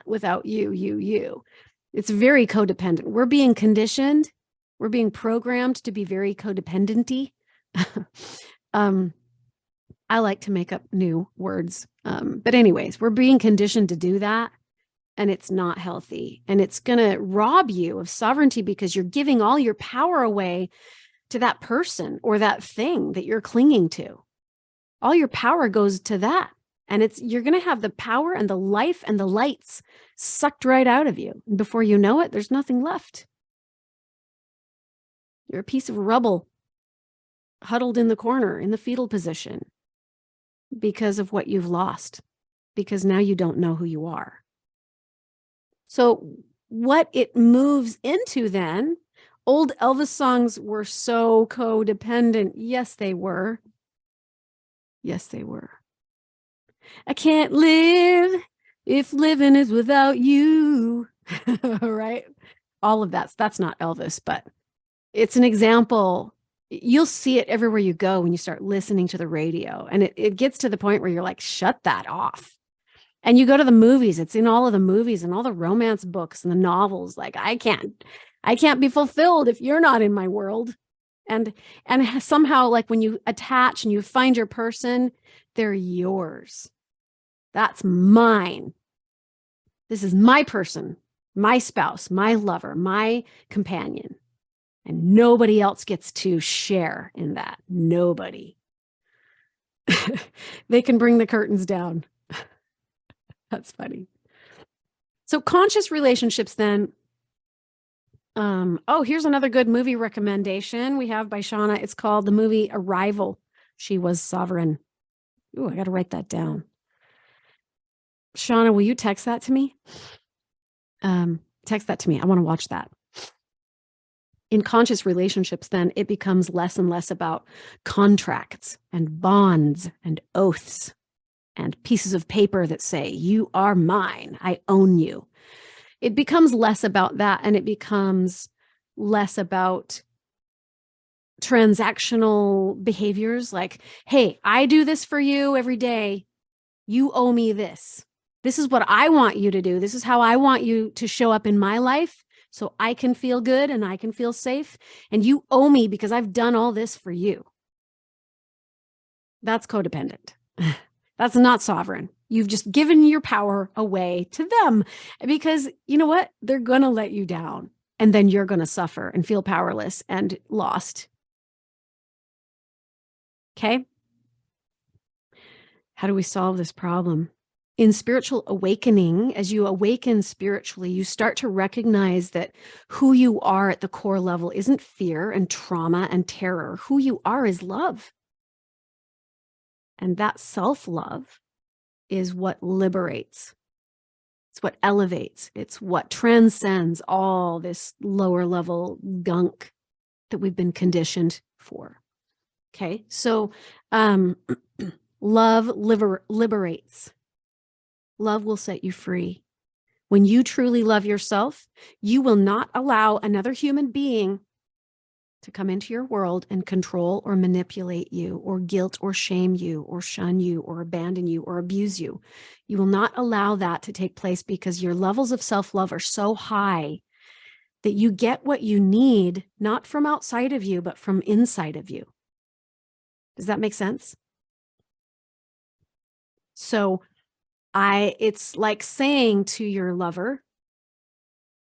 without you. It's very codependent. We're being conditioned. We're being programmed to be very codependent-y. I like to make up new words. But anyways, we're being conditioned to do that, and it's not healthy. And it's going to rob you of sovereignty because you're giving all your power away to that person or that thing that you're clinging to. All your power goes to that. And you're going to have the power and the life and the lights sucked right out of you. And before you know it, there's nothing left. You're a piece of rubble huddled in the corner in the fetal position because of what you've lost, because now you don't know who you are. So what it moves into then, old Elvis songs were so codependent. Yes, they were. Yes, they were. I can't live if living is without you. Right? All of that's not Elvis, but it's an example. You'll see it everywhere you go when you start listening to the radio. And it gets to the point where you're like, shut that off. And you go to the movies, it's in all of the movies and all the romance books and the novels. Like, I can't be fulfilled if you're not in my world. And somehow, like, when you attach and you find your person, they're yours. That's mine. This is my person, my spouse, my lover, my companion. And nobody else gets to share in that. Nobody. They can bring the curtains down. That's funny. So conscious relationships then. Oh, here's another good movie recommendation we have by Shauna. It's called the movie Arrival. She Was Sovereign. Ooh, I got to write that down. Shauna, will you text that to me? Text that to me. I want to watch that. In conscious relationships, then it becomes less and less about contracts and bonds and oaths and pieces of paper that say, you are mine, I own you. It becomes less about that, and it becomes less about transactional behaviors like, hey, I do this for you every day. You owe me this. This is what I want you to do. This is how I want you to show up in my life so I can feel good and I can feel safe. And you owe me because I've done all this for you. That's codependent. That's not sovereign. You've just given your power away to them because you know what? They're going to let you down, and then you're going to suffer and feel powerless and lost. Okay. How do we solve this problem? In spiritual awakening, as you awaken spiritually, you start to recognize that who you are at the core level isn't fear and trauma and terror. Who you are is love. And that self-love is what liberates. It's what elevates. It's what transcends all this lower level gunk that we've been conditioned for. Okay, so love liberates. Love will set you free. When you truly love yourself, you will not allow another human being to come into your world and control or manipulate you or guilt or shame you or shun you or abandon you or abuse you. You will not allow that to take place because your levels of self-love are so high that you get what you need, not from outside of you, but from inside of you. Does that make sense? So it's like saying to your lover,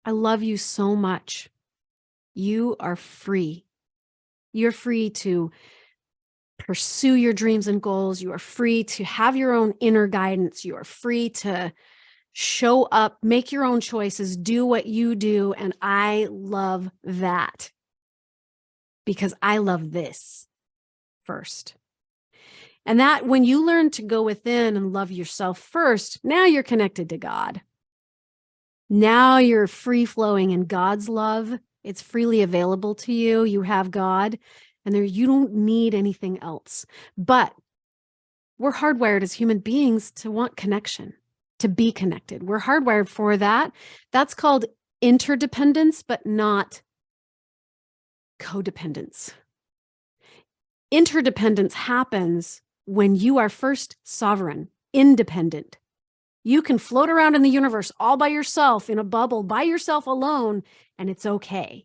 I love you so much. You are free. You're free to pursue your dreams and goals. You are free to have your own inner guidance. You are free to show up, make your own choices, do what you do. And I love that because I love this first. And that when you learn to go within and love yourself first, now you're connected to God. Now you're free flowing in God's love. It's freely available to you. You have God, and there you don't need anything else. But we're hardwired as human beings to want connection, to be connected. We're hardwired for that. That's called interdependence, but not codependence. Interdependence happens when you are first sovereign, independent. You can float around in the universe all by yourself in a bubble, by yourself alone, and it's okay.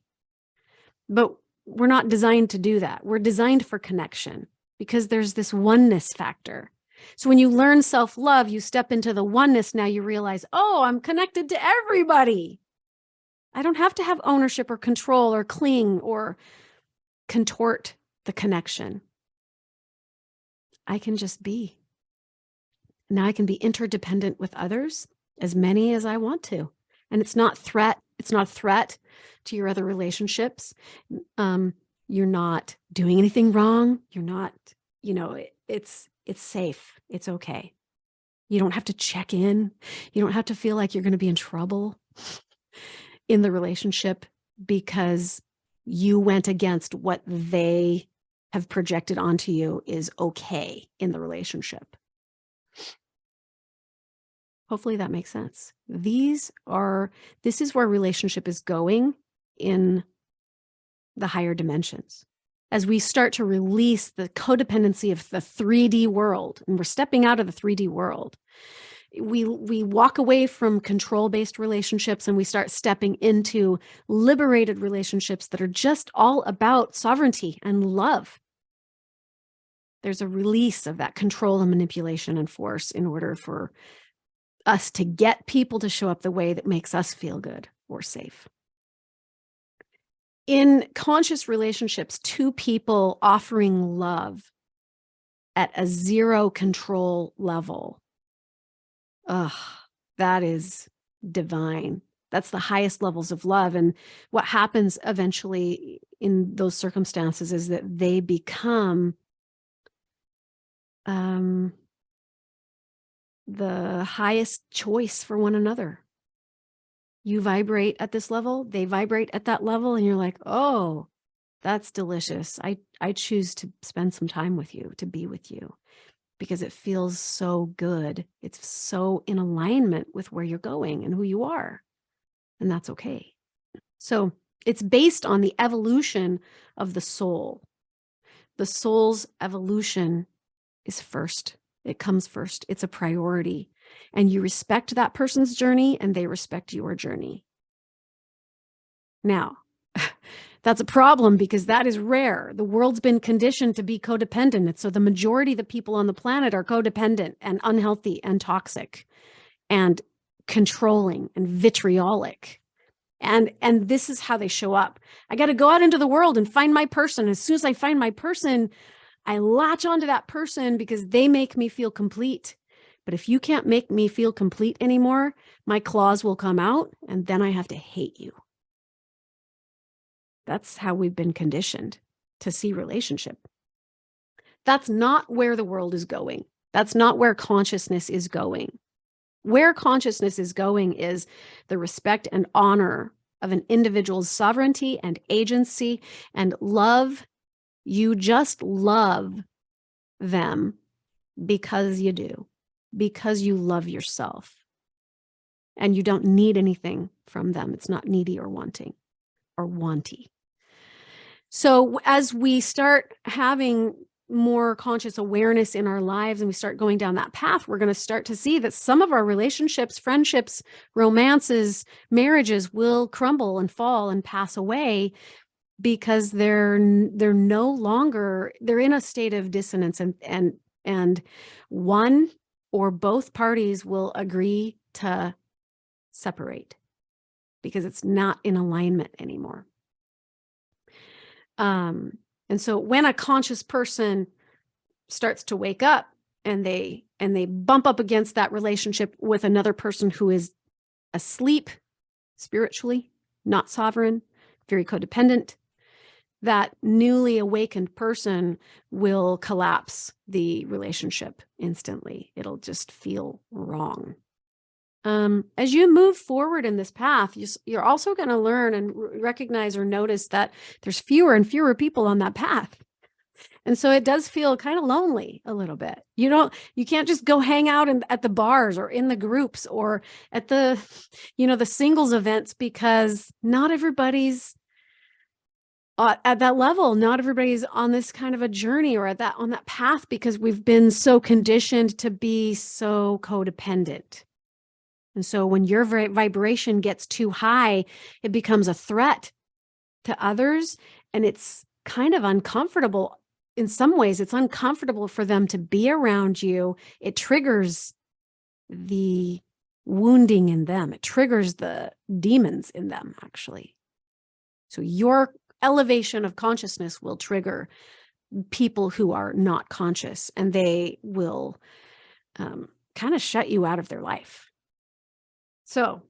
But we're not designed to do that. We're designed for connection because there's this oneness factor. So when you learn self-love, you step into the oneness. Now you realize, oh, I'm connected to everybody. I don't have to have ownership or control or cling or contort the connection. I can just be. Now I can be interdependent with others, as many as I want to. And it's not threat. It's not a threat to your other relationships. You're not doing anything wrong. You're not, it's safe. It's okay. You don't have to check in. You don't have to feel like you're going to be in trouble in the relationship because you went against what they have projected onto you is okay in the relationship. Hopefully that makes sense. This is where relationship is going in the higher dimensions. As we start to release the codependency of the 3D world, and we're stepping out of the 3D world, we walk away from control-based relationships and we start stepping into liberated relationships that are just all about sovereignty and love. There's a release of that control and manipulation and force in order for us to get people to show up the way that makes us feel good or safe. In conscious relationships, two people offering love at a zero control level, that is divine. That's the highest levels of love. And what happens eventually in those circumstances is that they become the highest choice for one another. You vibrate at this level, they vibrate at that level, and you're like, oh, that's delicious. I choose to spend some time with you, to be with you, because it feels so good. It's so in alignment with where you're going and who you are. And that's okay. So it's based on the evolution of the soul. The soul's evolution is first. It comes first. It's a priority. And you respect that person's journey and they respect your journey. Now, that's a problem because that is rare. The world's been conditioned to be codependent. And so the majority of the people on the planet are codependent and unhealthy and toxic and controlling and vitriolic. And this is how they show up. I got to go out into the world and find my person. As soon as I find my person, I latch onto that person because they make me feel complete. But if you can't make me feel complete anymore, my claws will come out and then I have to hate you. That's how we've been conditioned to see relationship. That's not where the world is going. That's not where consciousness is going. Where consciousness is going is the respect and honor of an individual's sovereignty and agency and love. You just love them because you do, because you love yourself. And you don't need anything from them. It's not needy or wanting or wanty. So as we start having more conscious awareness in our lives and we start going down that path, we're going to start to see that some of our relationships, friendships, romances, marriages will crumble and fall and pass away because they're no longer, they're in a state of dissonance, and one or both parties will agree to separate because it's not in alignment anymore. And so when a conscious person starts to wake up and they bump up against that relationship with another person who is asleep spiritually, not sovereign, very codependent, that newly awakened person will collapse the relationship instantly. It'll just feel wrong. As you move forward in this path, you're also going to learn and recognize or notice that there's fewer and fewer people on that path. And so it does feel kind of lonely a little bit. You can't just go hang out at the bars or in the groups or at the, the singles events, because not everybody's at that level. Not everybody's on this kind of a journey or on that path, because we've been so conditioned to be so codependent. And so when your vibration gets too high, it becomes a threat to others. And it's kind of uncomfortable. In some ways, it's uncomfortable for them to be around you. It triggers the wounding in them. It triggers the demons in them, actually. So your elevation of consciousness will trigger people who are not conscious, and they will kind of shut you out of their life. So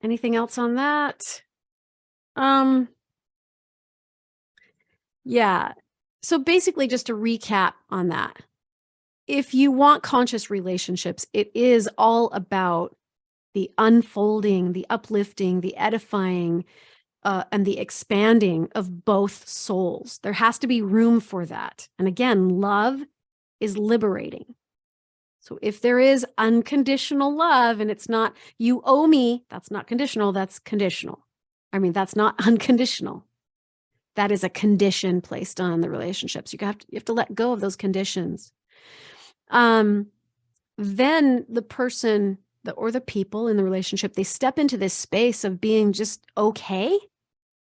anything else on that? Yeah. So basically, just to recap on that, if you want conscious relationships, it is all about the unfolding, the uplifting, the edifying, and the expanding of both souls. There has to be room for that. And again, love is liberating. So if there is unconditional love and it's not, you owe me, that's not conditional, that's conditional. I mean, that's not unconditional. That is a condition placed on the relationships. You have to let go of those conditions. Then the person or the people in the relationship, they step into this space of being just okay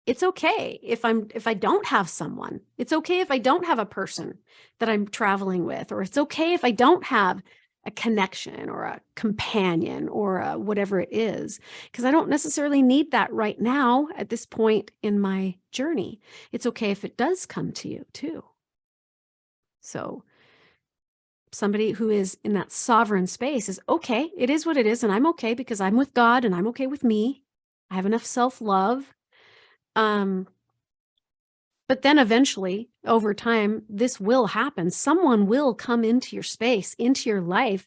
It's okay if I don't have someone. It's okay if I don't have a person that I'm traveling with, or it's okay if I don't have a connection or a companion or whatever it is, because I don't necessarily need that right now at this point in my journey. It's okay if it does come to you too. So somebody who is in that sovereign space is okay. It is what it is. And I'm okay because I'm with God and I'm okay with me. I have enough self-love. But then eventually, over time, this will happen. Someone will come into your space, into your life,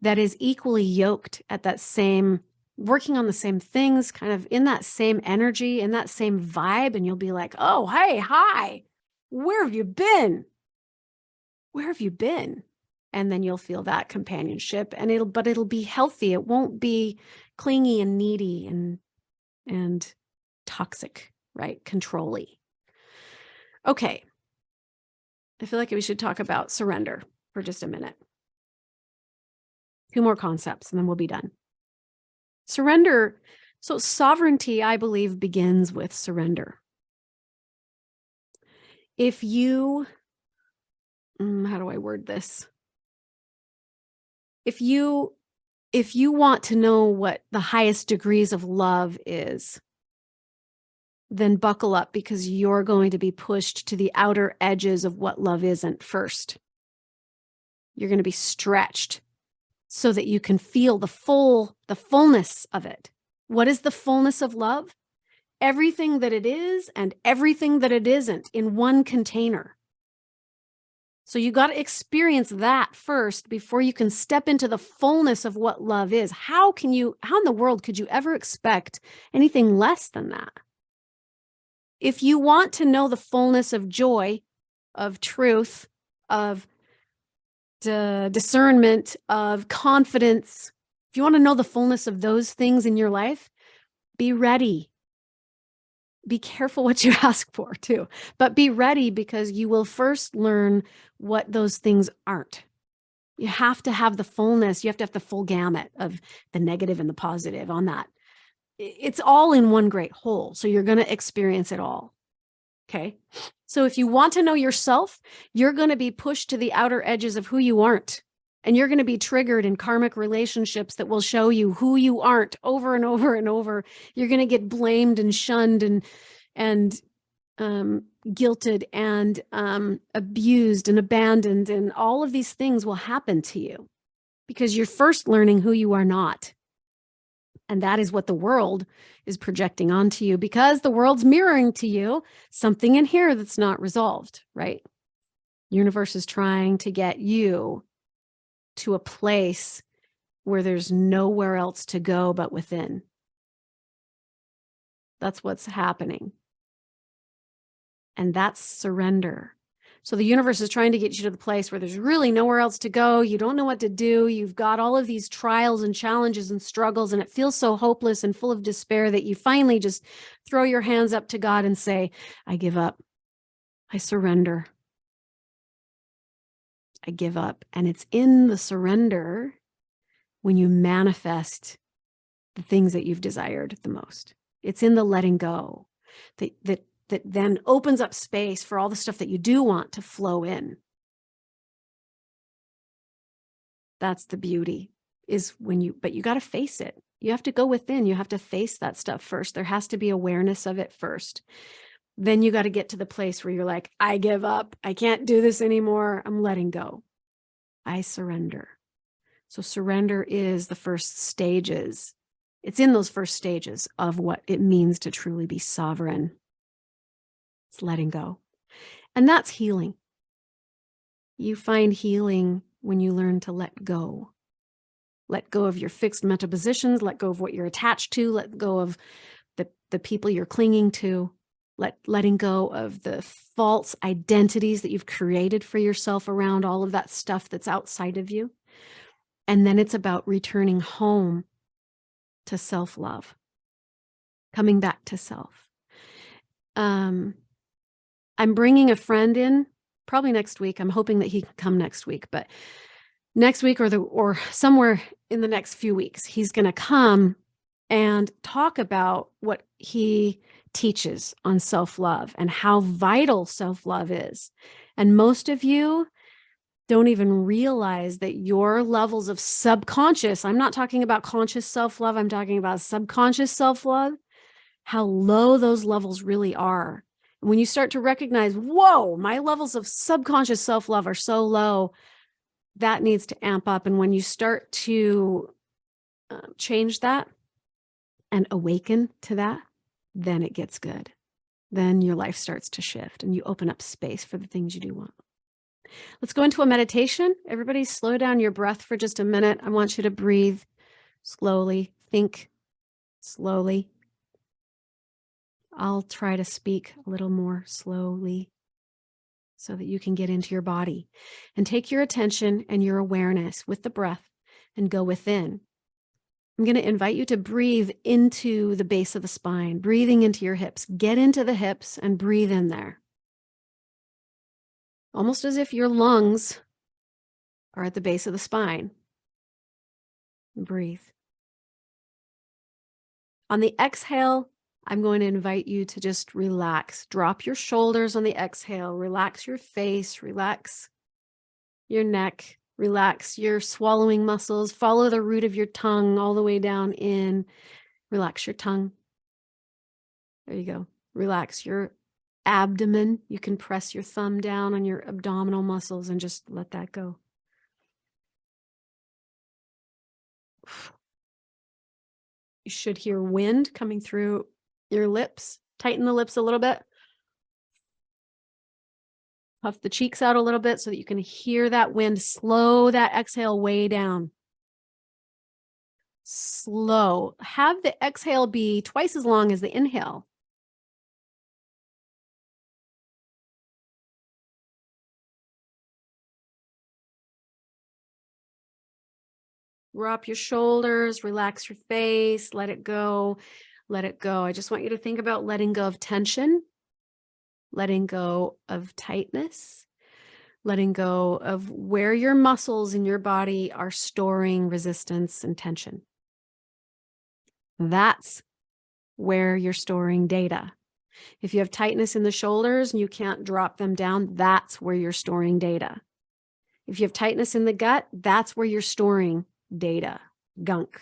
that is equally yoked at that same, working on the same things, kind of in that same energy, in that same vibe. And you'll be like, oh, hey, hi, where have you been? Where have you been? And then you'll feel that companionship, and it'll be healthy. It won't be clingy and needy and toxic, right? Control-y. Okay. I feel like we should talk about surrender for just a minute. 2 more concepts and then we'll be done. Surrender. So sovereignty, I believe, begins with surrender. If you, how do I word this? If you want to know what the highest degrees of love is, then buckle up, because you're going to be pushed to the outer edges of what love isn't first. You're going to be stretched so that you can feel the fullness of it. What is the fullness of love? Everything that it is and everything that it isn't in one container. So you got to experience that first before you can step into the fullness of what love is. How in the world could you ever expect anything less than that? If you want to know the fullness of joy, of truth, of discernment, of confidence, if you want to know the fullness of those things in your life, be ready. Be careful what you ask for too, but be ready, because you will first learn what those things aren't. You have to have the fullness. You have to have the full gamut of the negative and the positive on that. It's all in one great whole. So you're going to experience it all. Okay. So if you want to know yourself, you're going to be pushed to the outer edges of who you aren't. And you're going to be triggered in karmic relationships that will show you who you aren't over and over and over. You're going to get blamed and shunned and guilted and abused and abandoned. And all of these things will happen to you because you're first learning who you are not. And that is what the world is projecting onto you, because the world's mirroring to you something in here that's not resolved, right? Universe is trying to get you to a place where there's nowhere else to go but within. That's what's happening. And that's surrender. So the universe is trying to get you to the place where there's really nowhere else to go. You don't know what to do. You've got all of these trials and challenges and struggles, and it feels so hopeless and full of despair that you finally just throw your hands up to God and say, I give up. I surrender. I give up. And it's in the surrender when you manifest the things that you've desired the most. It's in the letting go that then opens up space for all the stuff that you do want to flow in. That's the beauty, is but you got to face it. You have to go within. You have to face that stuff first. There has to be awareness of it first. Then you got to get to the place where you're like, I give up. I can't do this anymore. I'm letting go. I surrender. So surrender is the first stages. It's in those first stages of what it means to truly be sovereign. It's letting go. And that's healing. You find healing when you learn to let go. Let go of your fixed mental positions, let go of what you're attached to, let go of the people you're clinging to, letting go of the false identities that you've created for yourself around all of that stuff that's outside of you. And then it's about returning home to self-love, coming back to self. I'm bringing a friend in probably next week. I'm hoping that he can come next week, but next week or somewhere in the next few weeks, he's going to come and talk about what he teaches on self-love and how vital self-love is. And most of you don't even realize that your levels of subconscious, I'm not talking about conscious self-love, I'm talking about subconscious self-love, how low those levels really are. And when you start to recognize, whoa, my levels of subconscious self-love are so low, that needs to amp up. And when you start to change that and awaken to that, then it gets good. Then your life starts to shift and you open up space for the things you do want. Let's go into a meditation. Everybody slow down your breath for just a minute. I want you to breathe slowly, think slowly. I'll try to speak a little more slowly so that you can get into your body and take your attention and your awareness with the breath and go within. I'm going to invite you to breathe into the base of the spine, breathing into your hips. Get into the hips and breathe in there. Almost as if your lungs are at the base of the spine. Breathe. On the exhale, I'm going to invite you to just relax. Drop your shoulders on the exhale. Relax your face. Relax your neck. Relax your swallowing muscles. Follow the root of your tongue all the way down in. Relax your tongue. There you go. Relax your abdomen. You can press your thumb down on your abdominal muscles and just let that go. You should hear wind coming through your lips. Tighten the lips a little bit. Puff the cheeks out a little bit so that you can hear that wind. Slow that exhale way down. Slow. Have the exhale be twice as long as the inhale. Drop your shoulders, relax your face, let it go, let it go. I just want you to think about letting go of tension, letting go of tightness, letting go of where your muscles in your body are storing resistance and tension. That's where you're storing data. If you have tightness in the shoulders and you can't drop them down, that's where you're storing data. If you have tightness in the gut, that's where you're storing data, gunk.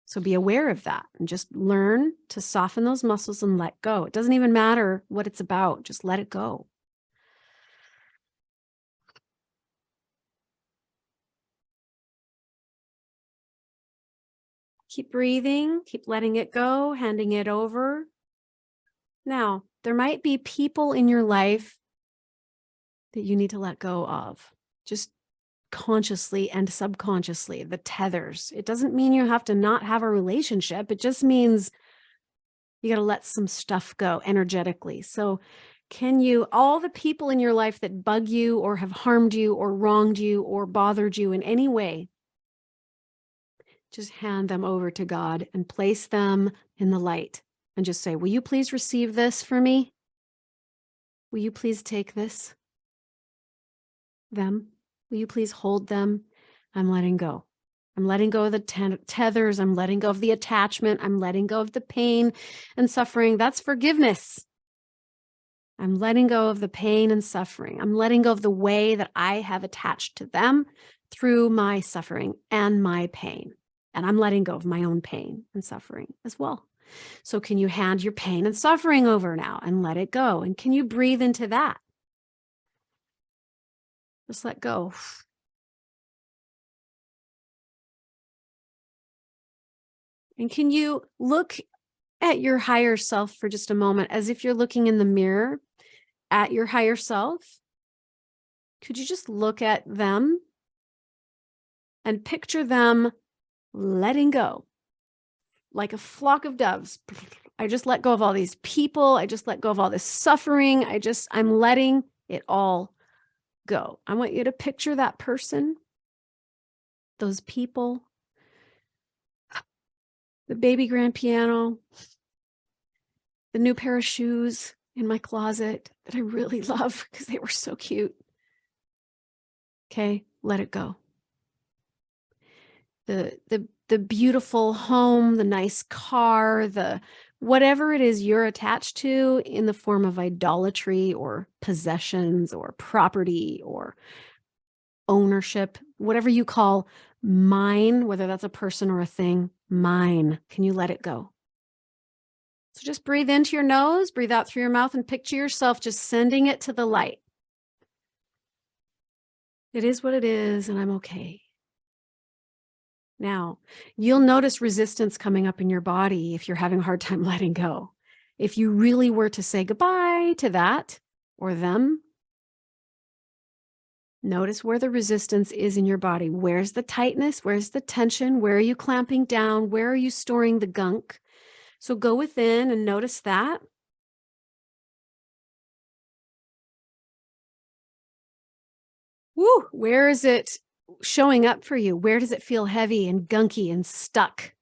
So be aware of that and just learn to soften those muscles and let go. It doesn't even matter what it's about. Just let it go. Keep breathing, keep letting it go, handing it over. Now, there might be people in your life that you need to let go of, just consciously and subconsciously, the tethers. It doesn't mean you have to not have a relationship. It just means you got to let some stuff go energetically. So can you, all the people in your life that bug you or have harmed you or wronged you or bothered you in any way, just hand them over to God and place them in the light and just say, will you please receive this for me? Will you please take this? Them? Will you please hold them? I'm letting go. I'm letting go of the tethers. I'm letting go of the attachment. I'm letting go of the pain and suffering. That's forgiveness. I'm letting go of the pain and suffering. I'm letting go of the way that I have attached to them through my suffering and my pain. And I'm letting go of my own pain and suffering as well. So can you hand your pain and suffering over now and let it go? And can you breathe into that? Just let go. And can you look at your higher self for just a moment, as if you're looking in the mirror at your higher self? Could you just look at them and picture them letting go like a flock of doves? I just let go of all these people. I just let go of all this suffering. I'm letting it all go. I want you to picture that person, those people, the baby grand piano, the new pair of shoes in my closet that I really love because they were so cute. Okay, let it go. The beautiful home, the nice car, the whatever it is you're attached to in the form of idolatry or possessions or property or ownership, whatever you call mine, whether that's a person or a thing, mine. Can you let it go? So just breathe into your nose, breathe out through your mouth, and picture yourself just sending it to the light. It is what it is, and I'm okay. Now, you'll notice resistance coming up in your body if you're having a hard time letting go. If you really were to say goodbye to that or them, notice where the resistance is in your body. Where's the tightness? Where's the tension? Where are you clamping down? Where are you storing the gunk? So go within and notice that. Woo, where is it showing up for you? Where does it feel heavy and gunky and stuck?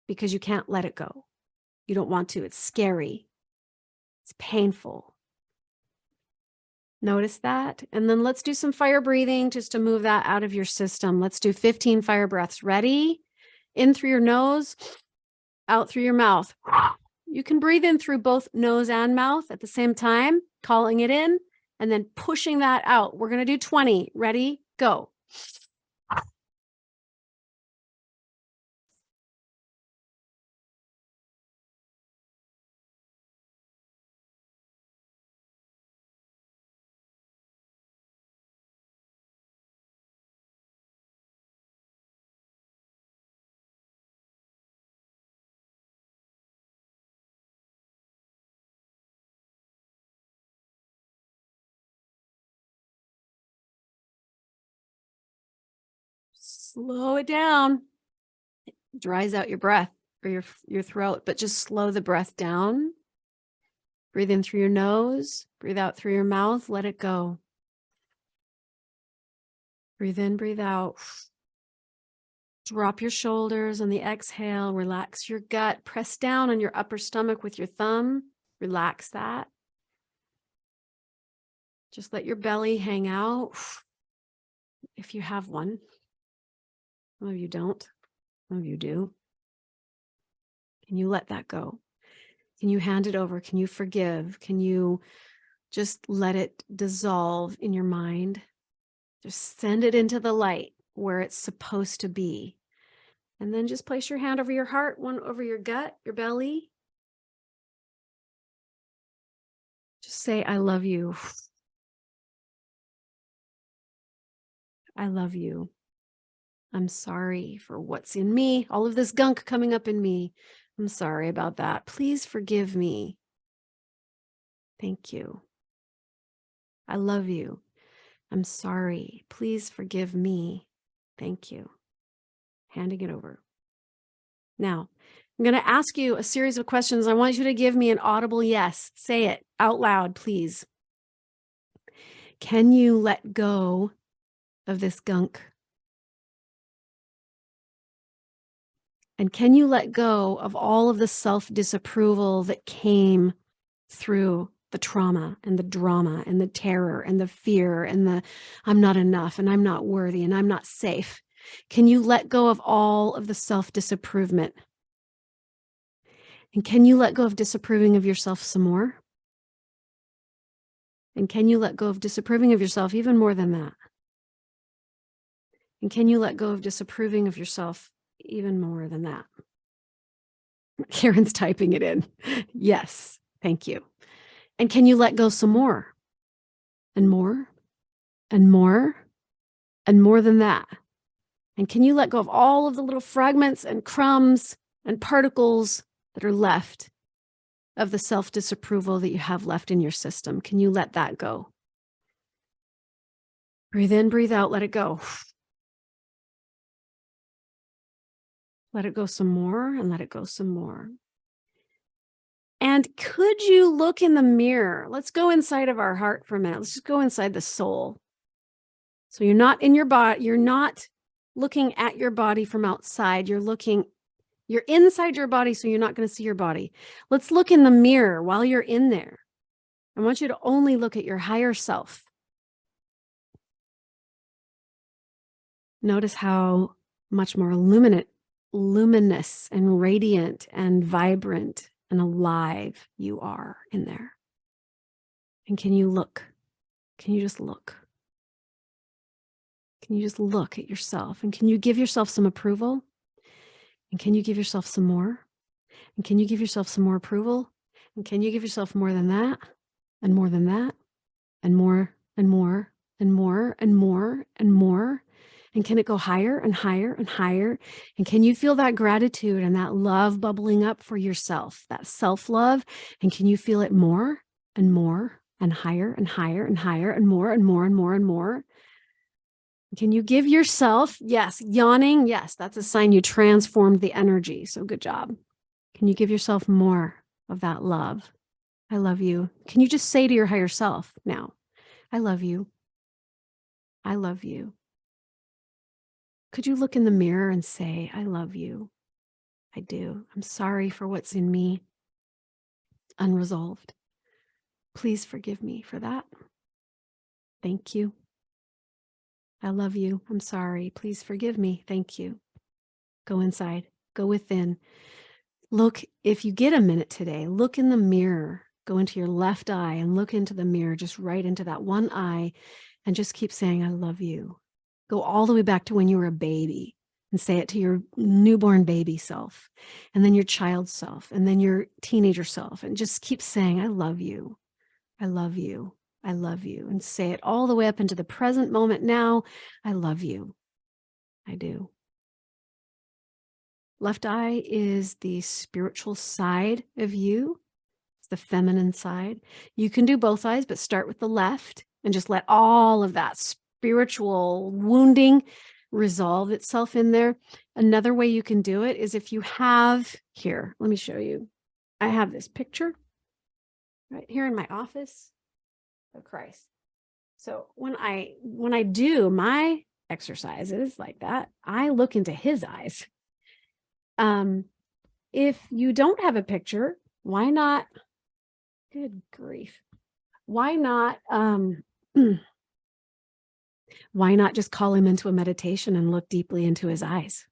Because you can't let it go. You don't want to. It's scary. It's painful. Notice that. And then let's do some fire breathing just to move that out of your system. Let's do 15 fire breaths. Ready? In through your nose, out through your mouth. You can breathe in through both nose and mouth at the same time, calling it in and then pushing that out. We're going to do 20. Ready? Go. Slow it down. It dries out your breath or your throat, but just slow the breath down. Breathe in through your nose, breathe out through your mouth, let it go. Breathe in, breathe out. Drop your shoulders on the exhale, relax your gut, press down on your upper stomach with your thumb, relax that. Just let your belly hang out if you have one. Some of you don't, some of you do. Can you let that go? Can you hand it over? Can you forgive? Can you just let it dissolve in your mind? Just send it into the light where it's supposed to be. And then just place your hand over your heart, one over your gut, your belly. Just say, I love you. I love you. I'm sorry for what's in me, all of this gunk coming up in me. I'm sorry about that. Please forgive me. Thank you. I love you. I'm sorry. Please forgive me. Thank you. Handing it over. Now, I'm going to ask you a series of questions. I want you to give me an audible yes. Say it out loud, please. Can you let go of this gunk? And can you let go of all of the self-disapproval that came through the trauma and the drama and the terror and the fear and the I'm not enough and I'm not worthy and I'm not safe? Can you let go of all of the self-disapprovement? And can you let go of disapproving of yourself some more? And can you let go of disapproving of yourself even more than that? And can you let go of disapproving of yourself even more than that? Karen's typing it in. Yes, thank you. And can you let go some more? And more? And more? And more than that? And can you let go of all of the little fragments and crumbs and particles that are left of the self-disapproval that you have left in your system? Can you let that go? Breathe in, breathe out, let it go. Let it go some more and let it go some more. And could you look in the mirror? Let's go inside of our heart for a minute. Let's just go inside the soul. So you're not in your body. You're not looking at your body from outside. You're inside your body, so you're not going to see your body. Let's look in the mirror while you're in there. I want you to only look at your higher self. Notice how much more luminous and radiant and vibrant and alive you are in there. And can you look? Can you just look? Can you just look at yourself? And can you give yourself some approval? And can you give yourself some more? And can you give yourself some more approval? And can you give yourself more than that? And more than that? And more and more and more and more and more? And can it go higher and higher and higher? And can you feel that gratitude and that love bubbling up for yourself, that self-love? And can you feel it more and more and higher and higher and higher and more and more and more and more? Can you give yourself, yes, yawning, yes, that's a sign you transformed the energy. So good job. Can you give yourself more of that love? I love you. Can you just say to your higher self now, I love you. I love you. Could you look in the mirror and say, I love you? I do. I'm sorry for what's in me unresolved. Please forgive me for that. Thank you. I love you. I'm sorry. Please forgive me. Thank you. Go inside. Go within. Look, if you get a minute today, look in the mirror. Go into your left eye and look into the mirror, just right into that one eye, and just keep saying, I love you. Go all the way back to when you were a baby and say it to your newborn baby self, and then your child self, and then your teenager self, and just keep saying, I love you. I love you. I love you. And say it all the way up into the present moment now. I love you. I do. Left eye is the spiritual side of you. It's the feminine side. You can do both eyes, but start with the left and just let all of that spiritual wounding resolve itself in there. Another way you can do it is if you have here, let me show you. I have this picture right here in my office of Christ. So when I do my exercises like that, I look into his eyes. If you don't have a picture, why not? Good grief. Why not? Why not just call him into a meditation and look deeply into his eyes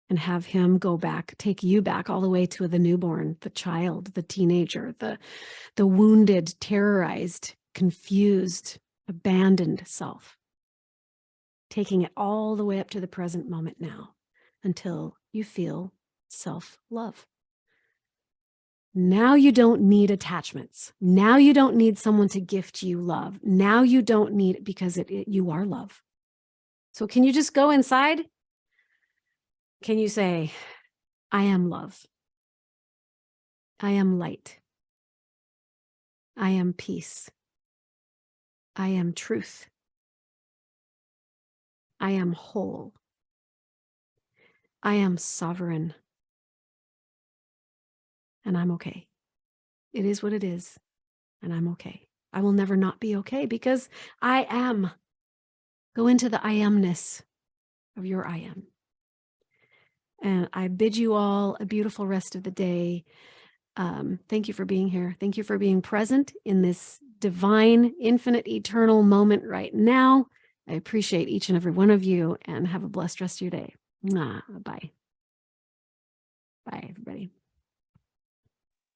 and have him go back, take you back all the way to the newborn, the child, the teenager, the wounded, terrorized, confused, abandoned self, taking it all the way up to the present moment now until you feel self-love. Now you don't need attachments. Now you don't need someone to gift you love. Now you don't need it because you are love. So can you just go inside? Can you say, I am love. I am light. I am peace. I am truth. I am whole. I am sovereign. And I'm okay. It is what it is. And I'm okay. I will never not be okay because I am. Go into the I amness of your I am. And I bid you all a beautiful rest of the day. Thank you for being here. Thank you for being present in this divine, infinite, eternal moment right now. I appreciate each and every one of you and have a blessed rest of your day. Bye. Bye, everybody.